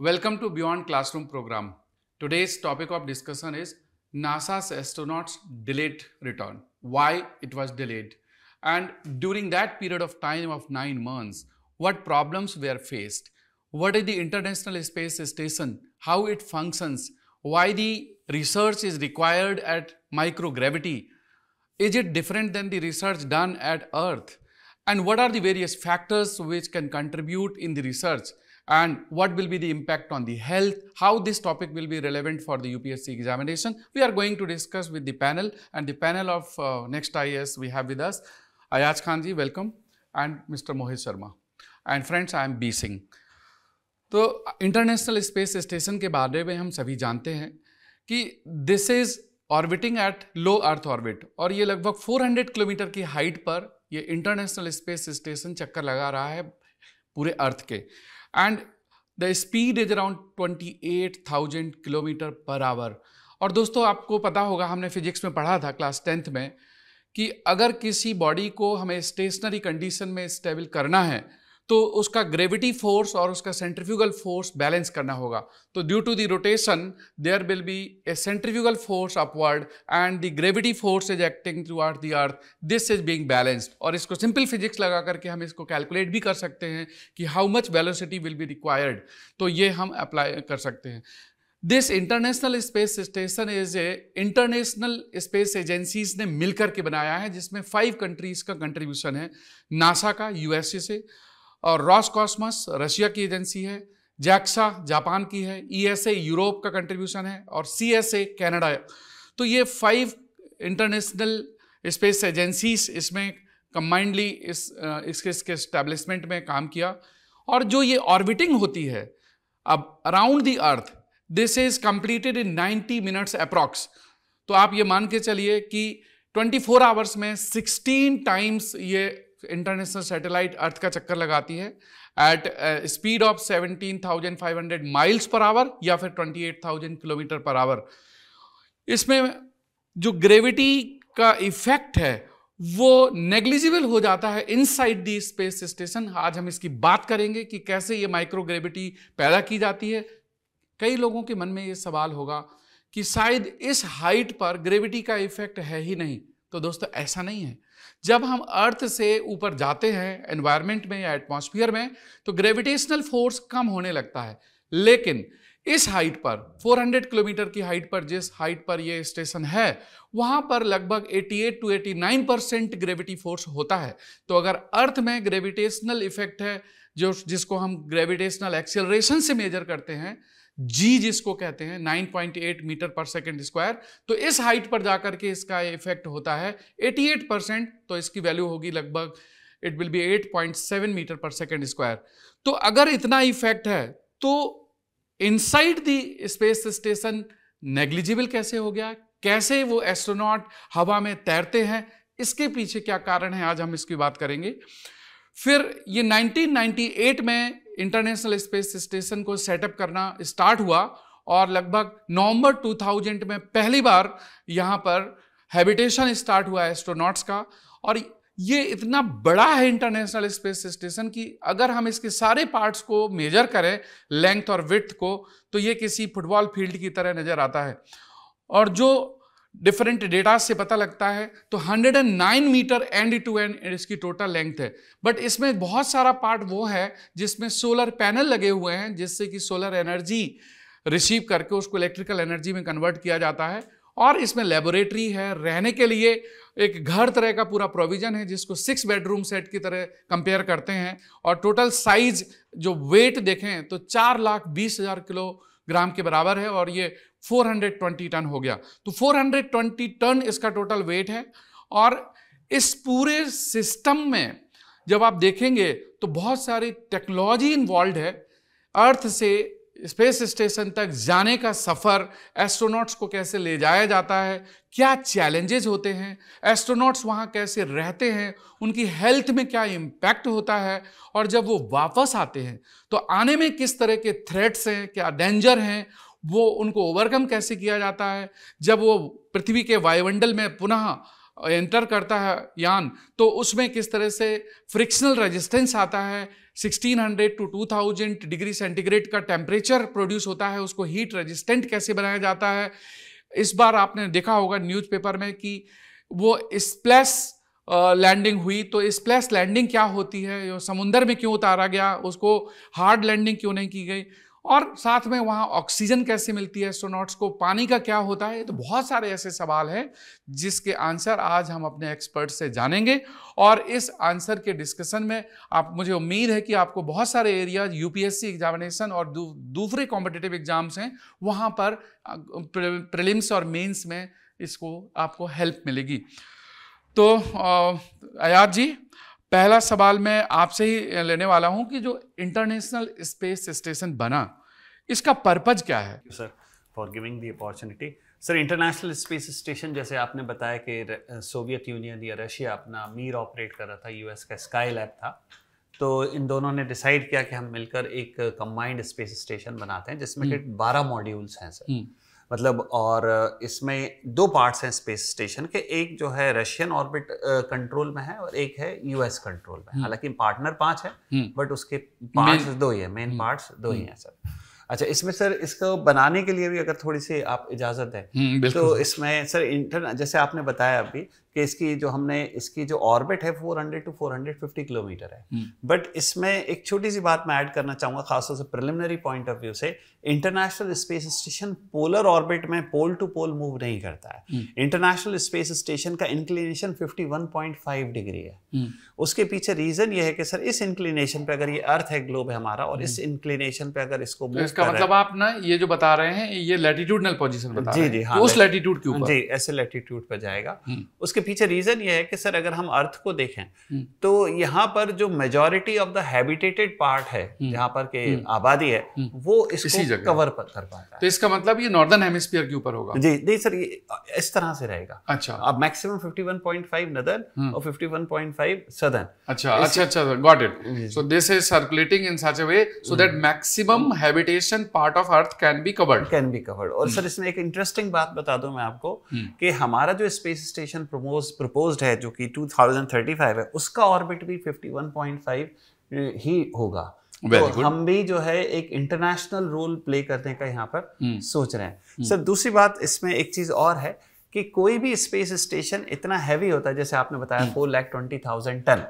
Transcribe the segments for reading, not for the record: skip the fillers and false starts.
Welcome to Beyond Classroom program. Today's topic of discussion is NASA's astronauts delayed return. Why it was delayed, and during that period of time of 9 months, what problems were faced, what is the International Space Station, how it functions, why the research is required at microgravity, is it different than the research done at Earth? And what are the various factors which can contribute in the research? And what will be the impact on the health? How this topic will be relevant for the UPSC examination? We are going to discuss with the panel. And the panel of Next IAS we have with us Ayaz Khan ji, welcome, and Mr. Mohit Sharma. And friends, I am B Singh. तो international space station के बारे में हम सभी जानते हैं कि this is orbiting at low earth orbit, और ये लगभग 400 किलोमीटर की हाइट पर ये इंटरनेशनल स्पेस स्टेशन चक्कर लगा रहा है पूरे अर्थ के। And the speed is around 28,000 kilometre per hour. और दोस्तों, आपको पता होगा, हमने फिजिक्स में पढ़ा था क्लास 10th में कि अगर किसी बॉडी को हमें स्टेशनरी कंडीशन में स्टेबल करना है तो उसका ग्रेविटी फोर्स और उसका सेंट्रीफ्यूगल फोर्स बैलेंस करना होगा। तो due to the rotation there will be a centrifugal force upward and the gravity force is acting toward the earth, this is being balanced. और इसको सिंपल फिजिक्स लगा करके हम इसको कैलकुलेट भी कर सकते हैं कि how much velocity will be required, तो ये हम अप्लाई कर सकते हैं। This international space station is a international space agencies ने मिलकर के बनाया है, जिसमें 5 कंट्रीज का कंट्रीब्यूशन है। नासा का यूएसए से, और रॉसकॉस्मोस रशिया की एजेंसी है, जैक्सा जापान की है, ईएसए यूरोप का कंट्रीब्यूशन है, और सीएसए कनाडा। तो ये 5 इंटरनेशनल स्पेस एजेंसीज इसमें कंबाइंडली इसके एस्टेब्लिशमेंट में काम किया। और जो ये ऑर्बिटिंग होती है अब around the earth, this is completed in 90 minutes approx. तो आप ये मान के चलिए कि 24 आवर्स में 16 टाइम्स ये इंटरनेशनल सैटेलाइट अर्थ का चक्कर लगाती है at speed of 17,500 miles per hour या फिर 28,000 किलोमीटर पर आवर। इसमें जो ग्रेविटी का इफेक्ट है वो नेग्लिजिबल हो जाता है इनसाइड द स्पेस स्टेशन। आज हम इसकी बात करेंगे कि कैसे ये माइक्रोग्रेविटी पैदा की जाती है। कई लोगों के मन में ये सवाल होगा कि शायद इस हाइट पर ग्रेविटी का इफेक्ट है ही नहीं। तो दोस्तों, ऐसा नहीं है। जब हम अर्थ से ऊपर जाते हैं एनवायरनमेंट में या एटमॉस्फेयर में, तो ग्रेविटेशनल फोर्स कम होने लगता है। लेकिन इस हाइट पर 400 किलोमीटर की हाइट पर, जिस हाइट पर ये स्टेशन है, वहां पर लगभग 88 to 89% ग्रेविटी फोर्स होता है। तो अगर अर्थ में ग्रेविटेशनल इफेक्ट है, जिसको हम ग्रेविटेशनल एक्सेलरेशन से मेजर करते हैं, जी जिसको कहते हैं 9.8 मीटर पर सेकेंड स्क्वायर, तो इस हाइट पर जाकर के इसका इफेक्ट होता है 88%। तो इसकी वैल्यू होगी लगभग, it will be 8.7 metre per second square. तो अगर इतना इफेक्ट है तो inside the space station negligible कैसे हो गया? कैसे वो एस्ट्रोनॉट हवा में तैरते हैं? इसके पीछे क्या कारण है, आज हम इसकी बात करेंगे। फिर ये 1998 में इंटरनेशनल स्पेस स्टेशन को सेटअप करना स्टार्ट हुआ, और लगभग नवंबर 2000 में पहली बार यहाँ पर हैबिटेशन स्टार्ट हुआ एस्ट्रोनॉट्स का। और ये इतना बड़ा है इंटरनेशनल स्पेस स्टेशन कि अगर हम इसके सारे पार्ट्स को मेजर करें, लेंथ और विड्थ को, तो ये किसी फुटबॉल फील्ड की तरह नजर आता है। और जो डिफरेंट डेटा से पता लगता है तो 109 मीटर एंड टू एंड इसकी टोटल लेंथ है। बट इसमें बहुत सारा पार्ट वो है जिसमें सोलर पैनल लगे हुए हैं, जिससे कि सोलर एनर्जी रिसीव करके उसको इलेक्ट्रिकल एनर्जी में कन्वर्ट किया जाता है। और इसमें लेबोरेटरी है, रहने के लिए एक घर तरह का पूरा प्रोविजन है, जिसको 6 बेडरूम सेट की तरह कंपेयर करते हैं। और टोटल साइज जो वेट देखें तो 4,20,000 किलोग्राम के बराबर है, और ये 420 टन हो गया। तो 420 टन इसका टोटल वेट है। और इस पूरे सिस्टम में जब आप देखेंगे तो बहुत सारी टेक्नोलॉजी इन्वॉल्व है। अर्थ से स्पेस स्टेशन तक जाने का सफर, एस्ट्रोनॉट्स को कैसे ले जाया जाता है, क्या चैलेंजेस होते हैं, एस्ट्रोनॉट्स वहाँ कैसे रहते हैं, उनकी हेल्थ में क्या इम्पैक्ट होता है, और जब वो वापस आते हैं तो आने में किस तरह के थ्रेट्स हैं, क्या डेंजर हैं, वो उनको ओवरकम कैसे किया जाता है। जब वो पृथ्वी के वायुमंडल में पुनः एंटर करता है यान, तो उसमें किस तरह से फ्रिक्शनल रेजिस्टेंस आता है, 1600 to 2000 डिग्री सेंटीग्रेड का टेम्परेचर प्रोड्यूस होता है, उसको हीट रेजिस्टेंट कैसे बनाया जाता है। इस बार आपने देखा होगा न्यूज़पेपर में कि वो स्प्लैश लैंडिंग हुई, तो स्प्लैश लैंडिंग क्या होती है, समुंदर में क्यों उतारा गया, उसको हार्ड लैंडिंग क्यों नहीं की गई, और साथ में वहाँ ऑक्सीजन कैसे मिलती है एस्ट्रोनॉट्स को, पानी का क्या होता है। तो बहुत सारे ऐसे सवाल हैं जिसके आंसर आज हम अपने एक्सपर्ट से जानेंगे, और इस आंसर के डिस्कशन में मुझे उम्मीद है कि आपको बहुत सारे एरियाज यूपीएससी एग्जामिनेशन और दूसरे कॉम्पिटिटिव एग्जाम्स हैं वहाँ पर प्रीलिम्स और मेंस में इसको आपको हेल्प मिलेगी। तो अयाज जी, पहला सवाल मैं आपसे ही लेने वाला हूं कि जो इंटरनेशनल स्पेस स्टेशन बना, इसका पर्पज क्या है? Sir, for giving the opportunity. Sir, international space station, जैसे आपने बताया कि सोवियत यूनियन या रशिया अपना मीर ऑपरेट कर रहा था, यूएस का स्काई लैब था, तो इन दोनों ने डिसाइड किया कि हम मिलकर एक कंबाइंड स्पेस स्टेशन बनाते हैं जिसमें कि 12 मॉड्यूल्स हैं सर, मतलब, और इसमें 2 पार्ट्स हैं स्पेस स्टेशन के, एक जो है रशियन ऑर्बिट कंट्रोल में है और एक है यूएस कंट्रोल में। हालांकि पार्टनर 5 है बट उसके पार्ट्स 2 ही है, मेन पार्ट्स 2 ही हैं सर। अच्छा, इसमें सर इसको बनाने के लिए भी अगर थोड़ी सी आप इजाज़त है तो इसमें सर जैसे आपने बताया अभी कि इसकी जो ऑर्बिट है 400 to 450 किलोमीटर है, बट इसमें एक छोटी सी बात मैं ऐड करना चाहूँगा, खासतौर से प्रिलिमिनरी पॉइंट ऑफ व्यू से। International space station polar orbit में पोल टू पोल मूव नहीं करता है। इंटरनेशनल स्पेस स्टेशन का इंक्लिनेशन 51.5 डिग्री है। उसके पीछे रीजन ये है कि सर इस इंक्लिनेशन पे अगर ये अर्थ है, ग्लोब है हमारा, और इस इंक्लिनेशन पे अगर इसको मूव इसका मतलब आप ना ये जो बता रहे हैं ये लैटिट्यूडनल पोजीशन बता रहे हैं। जी, हाँ, उस लैटिट्यूड के ऊपर, जी, ऐसे लैटिट्यूड पर जाएगा। उसके पीछे रीजन ये है कि सर अगर हम अर्थ को देखें तो यहाँ पर जो मेजॉरिटी ऑफ द हैबिटेटेड पार्ट है, जहाँ पर के आबादी है, वो इसको कवर कर पाता है। तो इसका मतलब ये नॉर्दर्न हेमिस्फीयर के ऊपर होगा? जी नहीं सर, ये इस तरह से रहेगा। अच्छा, अब मैक्सिमम 51.5 नॉर्दर्न और 51.5 सदर्न। अच्छा, got it. So this is circulating in such a way so that maximum habitation part of earth can be covered. और सर इसमें एक इंटरेस्टिंग बात बता दूं मैं आपको कि हमारा जो स्पेस स्टेशन प्रपोज्ड है जो कि 2035 है, उसका ऑर्बिट भी 51.5 ही होगा। तो हम भी जो है एक इंटरनेशनल रोल प्ले करने का यहाँ पर सोच रहे हैं। सर दूसरी बात इसमें एक चीज और है कि कोई भी स्पेस स्टेशन इतना हैवी होता है, जैसे आपने बताया 4,20,000 टन,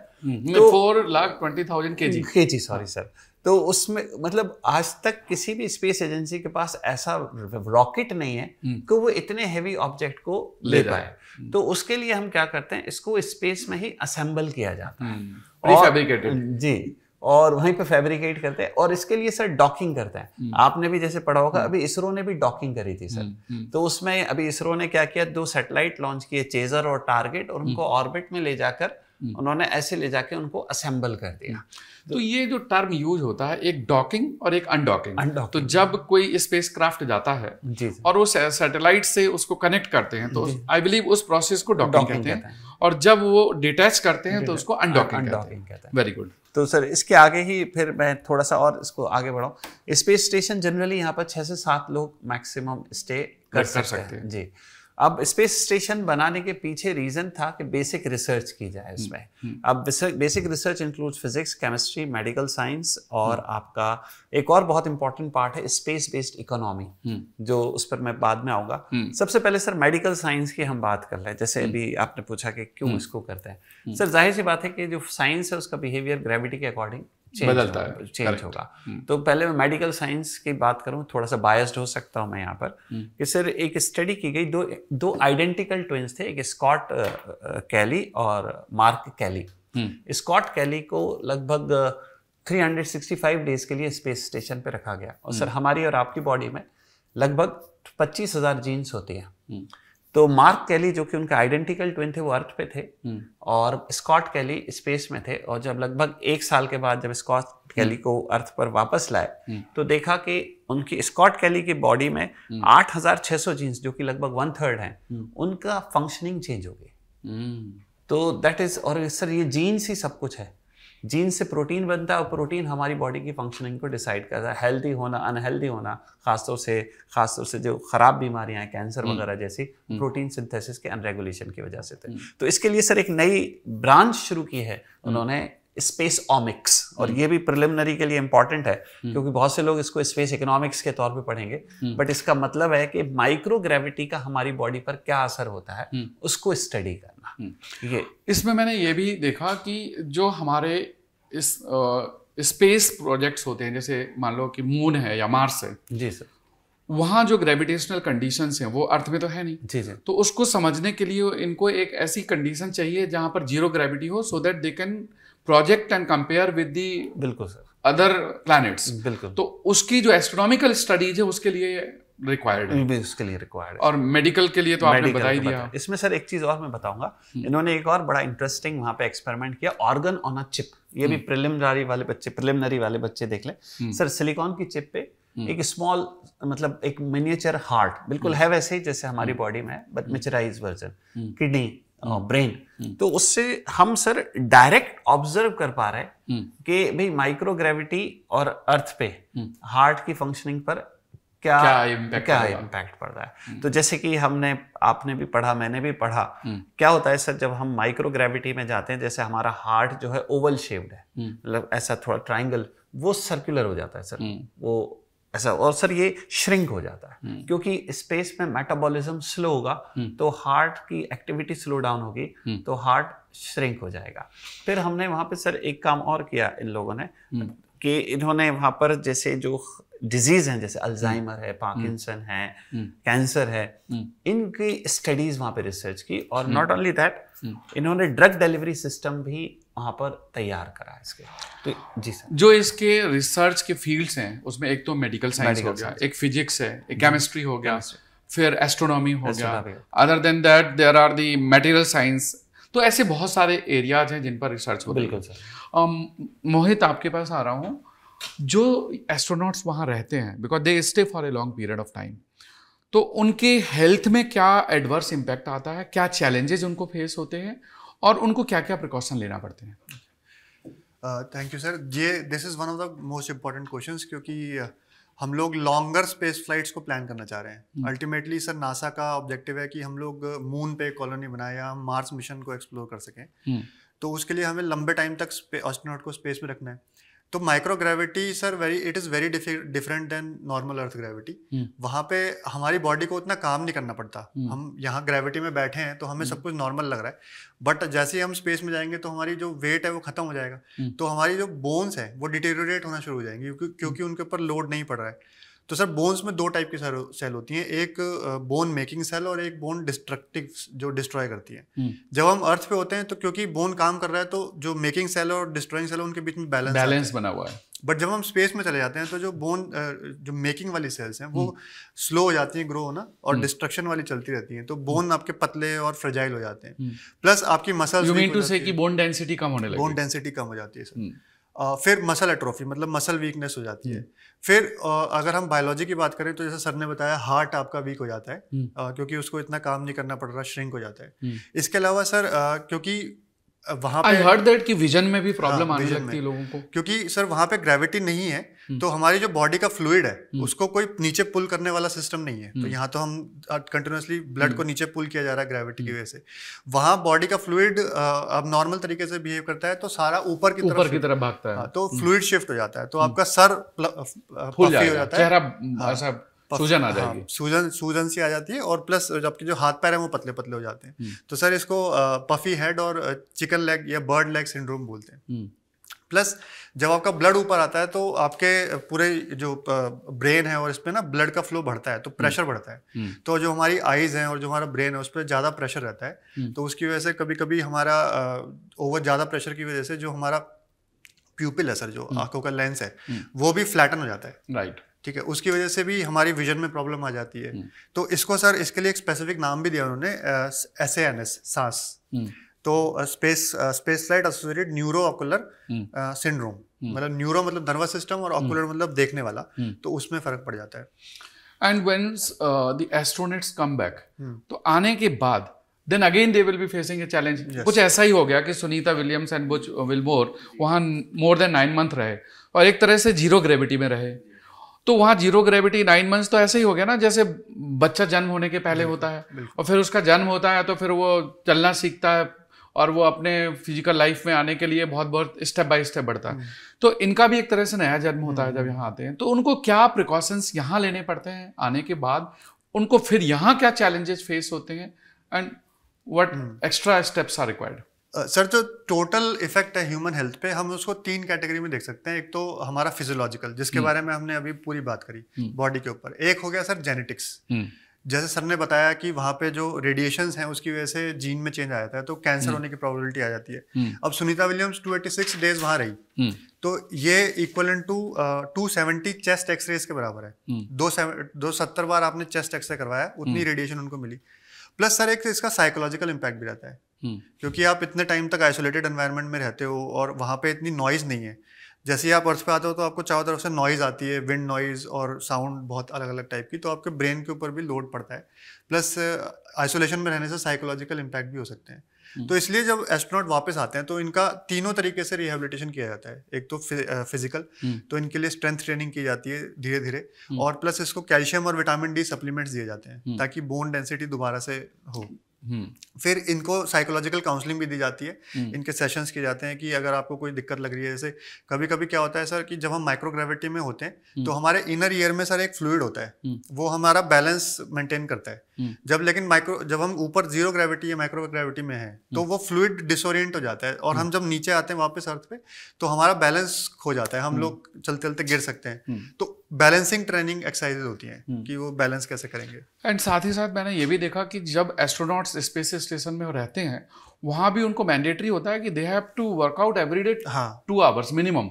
तो 4,20,000 केजी, सॉरी सर, तो उसमें मतलब आज तक किसी भी स्पेस एजेंसी के पास ऐसा रॉकेट नहीं है कि वो इतने हेवी ऑब्जेक्ट को ले पाए। तो उसके लिए हम क्या करते हैं, इसको स्पेस में ही असेंबल किया जाता है, प्रीफैब्रिकेटेड। जी, और वहीं पे फैब्रिकेट करते हैं, और इसके लिए सर डॉकिंग करते हैं। आपने भी जैसे पढ़ा होगा, अभी इसरो ने भी डॉकिंग करी थी सर। तो उसमें अभी इसरो ने क्या किया, 2 सैटेलाइट लॉन्च किए, चेजर और टारगेट, और उनको ऑर्बिट में ले जाकर उन्होंने ऐसे ले जाके उनको असेंबल कर दिया। तो ये जो टर्म यूज होता है, एक डॉकिंग और एक अनडॉकिंग, तो जब कोई स्पेसक्राफ्ट जाता है और वो सैटेलाइट से उसको कनेक्ट करते हैं तो आई बिलीव उस प्रोसेस को डॉकिंग कहते हैं, और जब वो डिटैच करते हैं तो उसको अनडॉकिंग कहते हैं। Very good. तो सर इसके आगे ही फिर मैं थोड़ा सा और इसको आगे बढ़ाऊं। स्पेस स्टेशन जनरली यहाँ पर 6 से 7 लोग मैक्सिमम स्टे कर सकते हैं। जी, अब स्पेस स्टेशन बनाने के पीछे रीजन था कि बेसिक रिसर्च की जाए इसमें। अब basic research includes physics, chemistry, medical science, और आपका एक और बहुत इंपॉर्टेंट पार्ट है स्पेस बेस्ड इकोनॉमी, जो उस पर मैं बाद में आऊंगा। सबसे पहले सर मेडिकल साइंस की हम बात कर रहे हैं। जैसे अभी आपने पूछा कि क्यों इसको करते हैं, सर जाहिर सी बात है कि जो साइंस है उसका बिहेवियर ग्रेविटी के अकॉर्डिंग बदलता है, चेंज होगा। तो पहले मैं मेडिकल साइंस की बात करूं, थोड़ा सा बायस्ड हो सकता हूं मैं यहाँ पर, कि सर एक स्टडी की गई, दो आइडेंटिकल ट्विंस थे, एक स्कॉट कैली और मार्क कैली। स्कॉट कैली को लगभग 365 डेज के लिए स्पेस स्टेशन पे रखा गया, और सर हमारी और आपकी बॉडी में लगभग 25,000 जीन्स होती हैं। तो मार्क कैली जो कि उनका आइडेंटिकल ट्विन थे, वो अर्थ पे थे, और स्कॉट कैली स्पेस में थे। और जब लगभग 1 साल के बाद जब स्कॉट कैली को अर्थ पर वापस लाए तो देखा कि उनकी स्कॉट कैली की बॉडी में 8,600 जीन्स, जो कि लगभग 1/3 हैं, उनका फंक्शनिंग चेंज हो गई। तो दैट इज, और सर ये जीन्स ही सब कुछ है। जीन से प्रोटीन बनता है और प्रोटीन हमारी बॉडी की फंक्शनिंग को डिसाइड करता है, हेल्दी होना अनहेल्दी होना, खासतौर से जो खराब बीमारियां हैं कैंसर वगैरह जैसी, प्रोटीन सिंथेसिस के अनरेगुलेशन की वजह से थे। तो इसके लिए सर एक नई ब्रांच शुरू की है उन्होंने, स्पेस ऑमिक्स, और ये भी प्रिलिमिनरी के लिए इंपॉर्टेंट है क्योंकि बहुत से लोग इसको स्पेस इकोनॉमिक्स के तौर पे पढ़ेंगे, बट इसका मतलब है कि माइक्रो ग्रेविटी का हमारी बॉडी पर क्या असर होता है उसको स्टडी करना। ये इसमें मैंने ये भी देखा कि जो हमारे इस स्पेस प्रोजेक्ट्स होते हैं, जैसे मान लो कि मून है या मार्स है, जी सर, वहाँ जो ग्रेविटेशनल कंडीशंस हैं वो अर्थ में तो है नहीं। जी सर। तो उसको समझने के लिए इनको एक ऐसी कंडीशन चाहिए जहाँ पर जीरो ग्रेविटी हो, so that they can project and compare with the बिल्कुल सर अदर प्लैनेट्स। बिल्कुल। तो उसकी जो एस्ट्रोनॉमिकल स्टडीज है उसके लिए रिक्वायर्ड है, उसके लिए रिक्वायर्ड है। और मेडिकल के लिए तो आपने बता ही दिया। इसमें सर एक चीज और मैं बताऊंगा, इन्होंने एक और बड़ा इंटरेस्टिंग वहां पे एक्सपेरिमेंट किया, ऑर्गन ऑन अ चिप। ये भी प्रिलिमिनरी वाले बच्चे देख लें सर। सिलिकॉन की चिप पे एक स्मॉल, मतलब एक मिनिएचर हार्ट बिल्कुल है वैसे ही जैसे हमारी बॉडी में है, बट मिनिएचराइज वर्जन, किडनी, ब्रेन। तो उससे हम सर डायरेक्ट ऑब्जर्व कर पा रहे हैं कि भाई माइक्रो ग्रेविटी और अर्थ पे हार्ट की फंक्शनिंग पर क्या इम्पैक्ट पड़ रहा है। तो जैसे कि आपने भी पढ़ा, मैंने भी पढ़ा, क्या होता है सर जब हम माइक्रो ग्रेविटी में जाते हैं, जैसे हमारा हार्ट जो है ओवल शेप्ड है, मतलब ऐसा थोड़ा ट्राइंगल, वो सर्कुलर हो जाता है सर, वो ऐसा, और सर ये श्रिंक हो जाता है क्योंकि स्पेस में मेटाबॉलिज्म स्लो होगा, तो हार्ट की एक्टिविटी स्लो डाउन होगी, तो हार्ट श्रिंक हो जाएगा। फिर हमने वहां पे सर एक काम और किया इन लोगों ने, कि इन्होंने वहां पर जैसे जो डिजीज हैं, जैसे अल्जाइमर है, पार्किंसन है, कैंसर है, इनकी स्टडीज वहां पे रिसर्च की, और नॉट ओनली दैट, इन्होंने ड्रग डिलीवरी सिस्टम भी वहां पर तैयार करा इसके। तो जी सर, जो इसके रिसर्च के फील्ड्स हैं उसमें एक तो मेडिकल साइंस हो गया, एक फिजिक्स है, एक केमिस्ट्री हो गया, फिर एस्ट्रोनॉमी हो गया, other than that there are the material science. तो ऐसे बहुत सारे एरियाज हैं जिन पर रिसर्च होती है। बिल्कुल सर। मोहित, आपके पास आ रहा हूँ, जो एस्ट्रोनॉट्स वहाँ रहते हैं, because they stay for a long period of time, तो उनके हेल्थ में क्या एडवर्स इम्पैक्ट आता है, क्या चैलेंजेस उनको फेस होते हैं, और उनको क्या क्या प्रिकॉशन लेना पड़ते हैं? Thank you sir. This is one of the most important questions, क्योंकि हम लोग लॉन्गर स्पेस फ्लाइट्स को प्लान करना चाह रहे हैं। अल्टीमेटली सर नासा का ऑब्जेक्टिव है कि हम लोग मून पे कॉलोनी बनाए या मार्स मिशन को एक्सप्लोर कर सकें। तो उसके लिए हमें लंबे टाइम तक एस्ट्रोनॉट को स्पेस में रखना है। तो micro gravity sir it is very different than normal earth gravity. वहाँ पे हमारी बॉडी को उतना काम नहीं करना पड़ता। हम यहाँ ग्रेविटी में बैठे हैं तो हमें सब कुछ नॉर्मल लग रहा है, बट जैसे ही हम स्पेस में जाएंगे तो हमारी जो वेट है वो खत्म हो जाएगा, तो हमारी जो बोन्स है वो डिटेरियोरेट होना शुरू हो जाएंगी, क्योंकि उनके ऊपर लोड नहीं पड़ रहा है। तो सर बोन्स में दो टाइप की सेल होती हैं, एक बोन मेकिंग सेल और एक बोन डिस्ट्रक्टिव, जो डिस्ट्रॉय करती है। जब हम अर्थ पे होते हैं तो क्योंकि बोन काम कर रहा है, तो जो मेकिंग सेल और डिस्ट्रॉइंग सेल उनके बीच में बैलेंस बना हुआ है। बट जब हम स्पेस में चले जाते हैं तो जो जो मेकिंग वाली सेल्स हैं वो स्लो हो जाती हैं ग्रो होना, और डिस्ट्रक्शन वाली चलती रहती हैं, तो बोन आपके पतले और फ्रेजाइल हो जाते हैं। प्लस आपकी मसल्स, यू मीन टू से कि बोन डेंसिटी कम होने लगती है। बोन डेंसिटी कम हो जाती है सर। फिर मसल एट्रोफी, मतलब मसल वीकनेस हो जाती है। फिर अगर हम बायोलॉजी की बात करें तो जैसे सर ने बताया, हार्ट आपका वीक हो जाता है क्योंकि उसको इतना काम नहीं करना पड़ रहा, श्रिंक हो जाता है। इसके अलावा सर क्योंकि वहाँ पे आई हर्ड दैट कि विजन में भी प्रॉब्लम आने लगती है लोगों को, क्योंकि सर वहाँ पे ग्रेविटी नहीं है, तो हमारी जो बॉडी का फ्लूइड है उसको कोई नीचे पुल करने वाला सिस्टम नहीं है। तो यहाँ तो हम कंटिन्यूसली ब्लड को नीचे पुल किया जा रहा है ग्रेविटी की वजह से। वहाँ बॉडी का फ्लूइड अब नॉर्मल तरीके से बिहेव करता है, तो सारा ऊपर की तरफ भागता है, तो फ्लूइड शिफ्ट हो जाता है, तो आपका सर फुल हो जाता है, चेहरा ऐसा सूजन आ जाएगी, सूजन सी आ जाती है, और प्लस आपके जो हाथ पैर हैं वो पतले पतले हो जाते हैं। तो सर इसको पफी हेड और चिकन लेग या बर्ड लेग सिंड्रोम बोलते हैं। प्लस जब आपका ब्लड ऊपर आता है तो आपके पूरे जो ब्रेन है और इस पे ना ब्लड का फ्लो बढ़ता है, तो प्रेशर बढ़ता है। तो जो हमारी आईज हैं और जो हमारा ब्रेन है उस पर ज़्यादा प्रेशर रहता है, तो उसकी वजह से कभी कभी हमारा ओवर ज़्यादा प्रेशर की वजह से जो हमारा प्यूपिल है सर, जो आंखों का लेंस है, वो भी फ्लैटन हो जाता है। राइट, ठीक है, उसकी वजह से भी हमारी विजन में प्रॉब्लम आ जाती है। तो इसको सर इसके लिए एक स्पेसिफिक नाम भी दिया उन्होंने, SAS, सांस। तो space flight associated neuro ocular syndrome, मतलब न्यूरो मतलब नर्वस सिस्टम और ऑकुलर मतलब देखने वाला, तो उसमें फर्क पड़ जाता है। And when the astronauts come back, तो आने के बाद then again they will be facing a challenge. कुछ ऐसा ही हो गया कि Sunita Williams and Butch Wilmore वहाँ more than 9 months रहे और एक तरह से जीरो ग्रेविटी में रहे। तो वहाँ जीरो ग्रेविटी 9 months तो ऐसे ही हो गया ना जैसे बच्चा जन्म होने के पहले होता है और फिर उसका जन्म होता है तो फिर वो चलना सीखता है और वो अपने फिजिकल लाइफ में आने के लिए बहुत बहुत स्टेप बाय स्टेप बढ़ता है। तो इनका भी एक तरह से नया जन्म होता है जब यहाँ आते हैं। तो उनको क्या प्रिकॉशंस यहाँ लेने पड़ते हैं आने के बाद, उनको फिर यहाँ क्या चैलेंजेस फेस होते हैं and what extra steps are required? Sir जो टोटल इफेक्ट है ह्यूमन हेल्थ पे हम उसको 3 कैटेगरी में देख सकते हैं। एक तो हमारा फिजियोलॉजिकल जिसके बारे में हमने अभी पूरी बात करी बॉडी के ऊपर, एक हो गया सर जेनेटिक्स। जैसे सर ने बताया कि वहाँ पे जो रेडिएशंस हैं उसकी वजह से जीन में चेंज आ जाता है तो कैंसर होने की प्रोबेबिलिटी आ जाती है। अब सुनीता विलियम्स 286 डेज वहाँ रही तो ये इक्वलेंट टू 270 चेस्ट एक्सरेज के बराबर है। 270 बार आपने चेस्ट एक्सरे करवाया उतनी रेडिएशन उनको मिली। प्लस सर एक इसका साइकोलॉजिकल इम्पैक्ट भी रहता है क्योंकि आप इतने टाइम तक आइसोलेटेड एनवायरनमेंट में रहते हो और वहाँ पे इतनी नॉइज नहीं है। जैसे ही आप अर्थ पे आते हो तो आपको चारों तरफ से नॉइज आती है, विंड नॉइज और साउंड बहुत अलग अलग टाइप की, तो आपके ब्रेन के ऊपर भी लोड पड़ता है। प्लस आइसोलेशन में रहने से साइकोलॉजिकल इम्पैक्ट भी हो सकते हैं। तो इसलिए जब एस्ट्रोनॉट वापस आते हैं तो इनका तीनों तरीके से रिहेबिलिटेशन किया जाता है। एक तो फिजिकल, तो इनके लिए स्ट्रेंथ ट्रेनिंग की जाती है धीरे धीरे, और प्लस इसको कैल्शियम और विटामिन डी सप्लीमेंट्स दिए जाते हैं ताकि बोन डेंसिटी दोबारा से हो। फिर इनको साइकोलॉजिकल काउंसलिंग भी दी जाती है, इनके सेशंस किए जाते हैं कि अगर आपको कोई दिक्कत लग रही है। जैसे कभी कभी क्या होता है सर कि जब हम माइक्रोग्रेविटी में होते हैं तो हमारे इनर ईयर में सर एक फ्लूइड होता है, वो हमारा बैलेंस मेंटेन करता है। जब हम ऊपर जीरो ग्रेविटी या माइक्रो ग्रेविटी में है तो वो फ्लूइड डिसोरिएंट हो जाता है और हम जब नीचे आते हैं वापस अर्थ पे तो हमारा बैलेंस खो जाता है, हम लोग चलते चलते गिर सकते हैं। तो बैलेंसिंग ट्रेनिंग एक्सरसाइजेज होती हैं कि वो बैलेंस कैसे करेंगे। एंड साथ ही साथ मैंने ये भी देखा कि जब एस्ट्रोनॉट्स स्पेस स्टेशन में रहते हैं वहाँ भी उनको मैंडेटरी होता है कि they have to work out every day 2 hours minimum,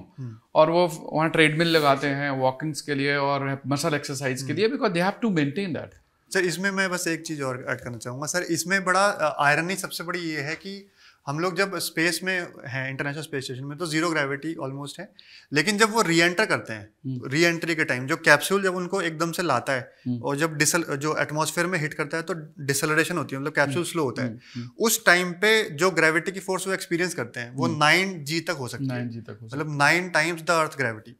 और वो वहाँ ट्रेडमिल लगाते हैं वॉकिंग्स के लिए और मसल एक्सरसाइज के लिए, because they have to maintain that. Sir इसमें मैं बस एक चीज़ और ऐड करना चाहूँगा सर, इसमें बड़ा आयरनी सबसे बड़ी ये है कि हम लोग जब स्पेस में हैं इंटरनेशनल स्पेस स्टेशन में तो जीरो ग्रेविटी ऑलमोस्ट है, लेकिन जब वो री एंटर करते हैं री एंट्री के टाइम जो कैप्सूल जब उनको एकदम से लाता है और जब जो एटमॉस्फेयर में हिट करता है तो डिसलरेशन होती है, मतलब कैप्सूल स्लो होता है। उस टाइम पे जो ग्रेविटी की फोर्स वो एक्सपीरियंस करते हैं वो 9G तक हो सकती है, मतलब 9 times द अर्थ ग्रेविटी।